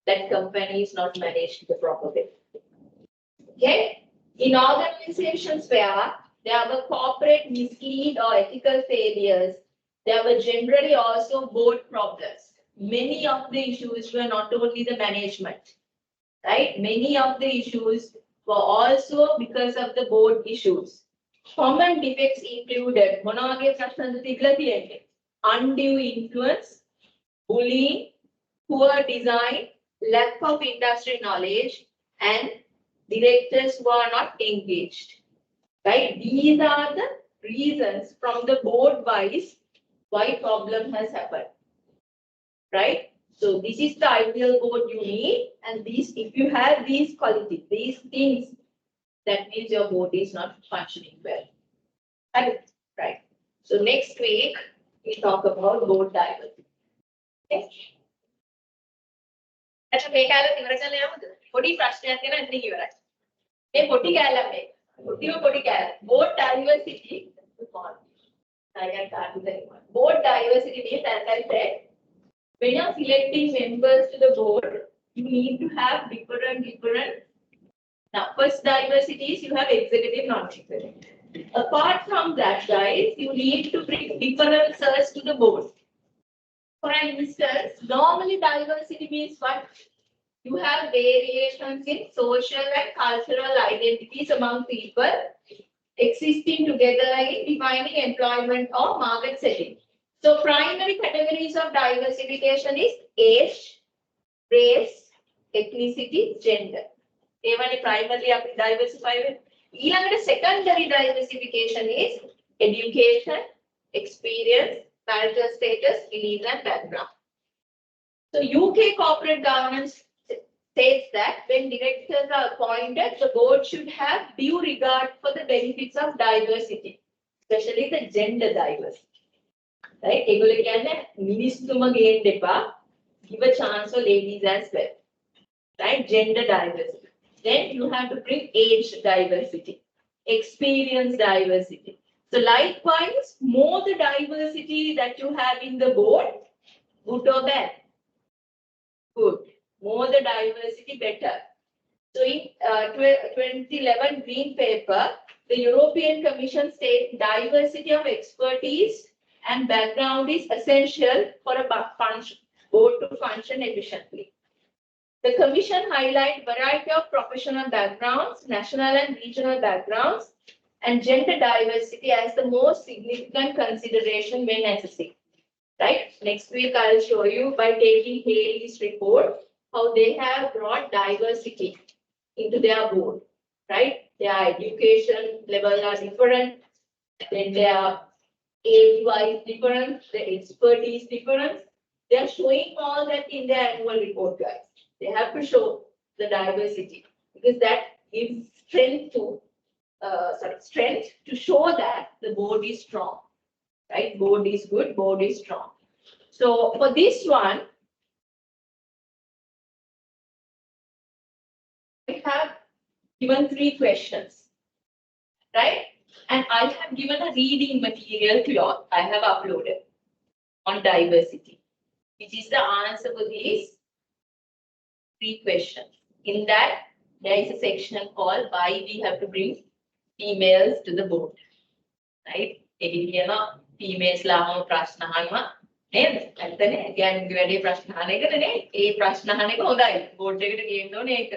that company is not managed the proper way. Okay? In organizations where there were corporate mislead or ethical failures, there were generally also board problems. Many of the issues were not only the management, right? Many of the issues were also because of the board issues. Common defects included undue influence, bullying, poor design, lack of industry knowledge, and directors who are not engaged. Right? These are the reasons from the board wise why problem has happened. Right? So this is the ideal board you need, and these, if you have these qualities, these things, that means your board is not functioning well. Right? So next week we talk about board diversity. Okay? अच्छा මේ කාලේ ඉවර කරලා යමුද? පොඩි ප්‍රශ්නයක් තියෙනවා එතන ඉවරයි. මේ පොඩි කැලම මේ. පොඩි කැලම. Board diversity. Board diversity means, as I said, when you are selecting members to the board, you need to have different. Now, first diversity is you have executive, non-executive. Apart from that, guys, you need to bring differences to the board. For instance, normally diversity means what? You have variations in social and cultural identities among people existing together in defining employment or market setting. So primary categories of diversification is age, race, ethnicity, gender. Even primarily අපි diversify with. ඊළඟට secondary diversification is education, experience, marital status, beliefs and background. So UK corporate governance states that when directors are appointed, the board should have due regard for the benefits of diversity, especially the gender diversity. Right? ඒගොල්ලෝ කියන්නේ මිනිස්සුම ගේන්න එපා. Give a chance for ladies as well. Right? Gender diversity. Then you have to bring age diversity, experience diversity. So likewise, more the diversity that you have in the board, good or bad? Good. More the diversity, better. So in 2011 Green Paper, the European Commission states diversity of expertise and background is essential for a board to function efficiently. The Commission highlights variety of professional backgrounds, national and regional backgrounds, and gender diversity as the most significant consideration when assessing. Right? Next week, I'll show you by taking Haley's report how they have brought diversity into their board. Right? Their education level are different, then their age-wise different, their expertise different. They are showing all that in their annual report, guys. They have to show the diversity because that gives strength to show that the board is strong. Right? Board is good, board is strong. So for this one, I have given 3 questions, right? And I have given a reading material to you all. I have uploaded on diversity, which is the answer for these 3 questions. In that, there is a section called why we have to bring females to the board, right? Females ලාම ප්‍රශ්න අහනවා නේද? ඇත්තනේ. කියන්නේ වැඩි ප්‍රශ්න අහන එකනේ. ඒ ප්‍රශ්න අහන එක හොඳයි. බෝඩ් එකට ගේන්න ඕනේ ඒක.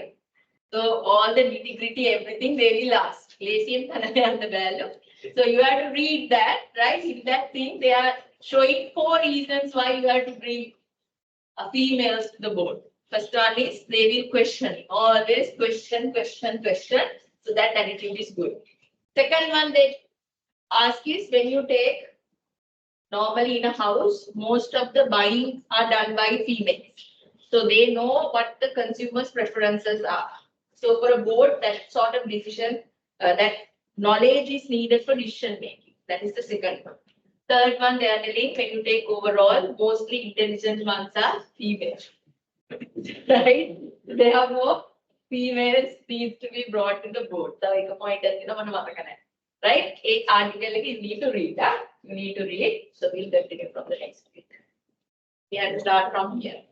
So all the nitty-gritty, everything they will ask. Lesium and the value. So you have to read that, right? In that thing, they are showing 4 reasons why you have to bring females to the board. First one is they will question. Always question. So that attitude is good. Second one they ask is when you take normally in a house, most of the buying are done by females. So they know what the consumer's preferences are. So for a board, that sort of decision, that knowledge is needed for decision making. That is the second one. Third one, they are telling when you take overall, mostly intelligent ones are female. Right? Therefore, females needs to be brought to the board. So like a point as right? A article you need to read that. You need to read. So we'll continue from the next week. We have to start from here.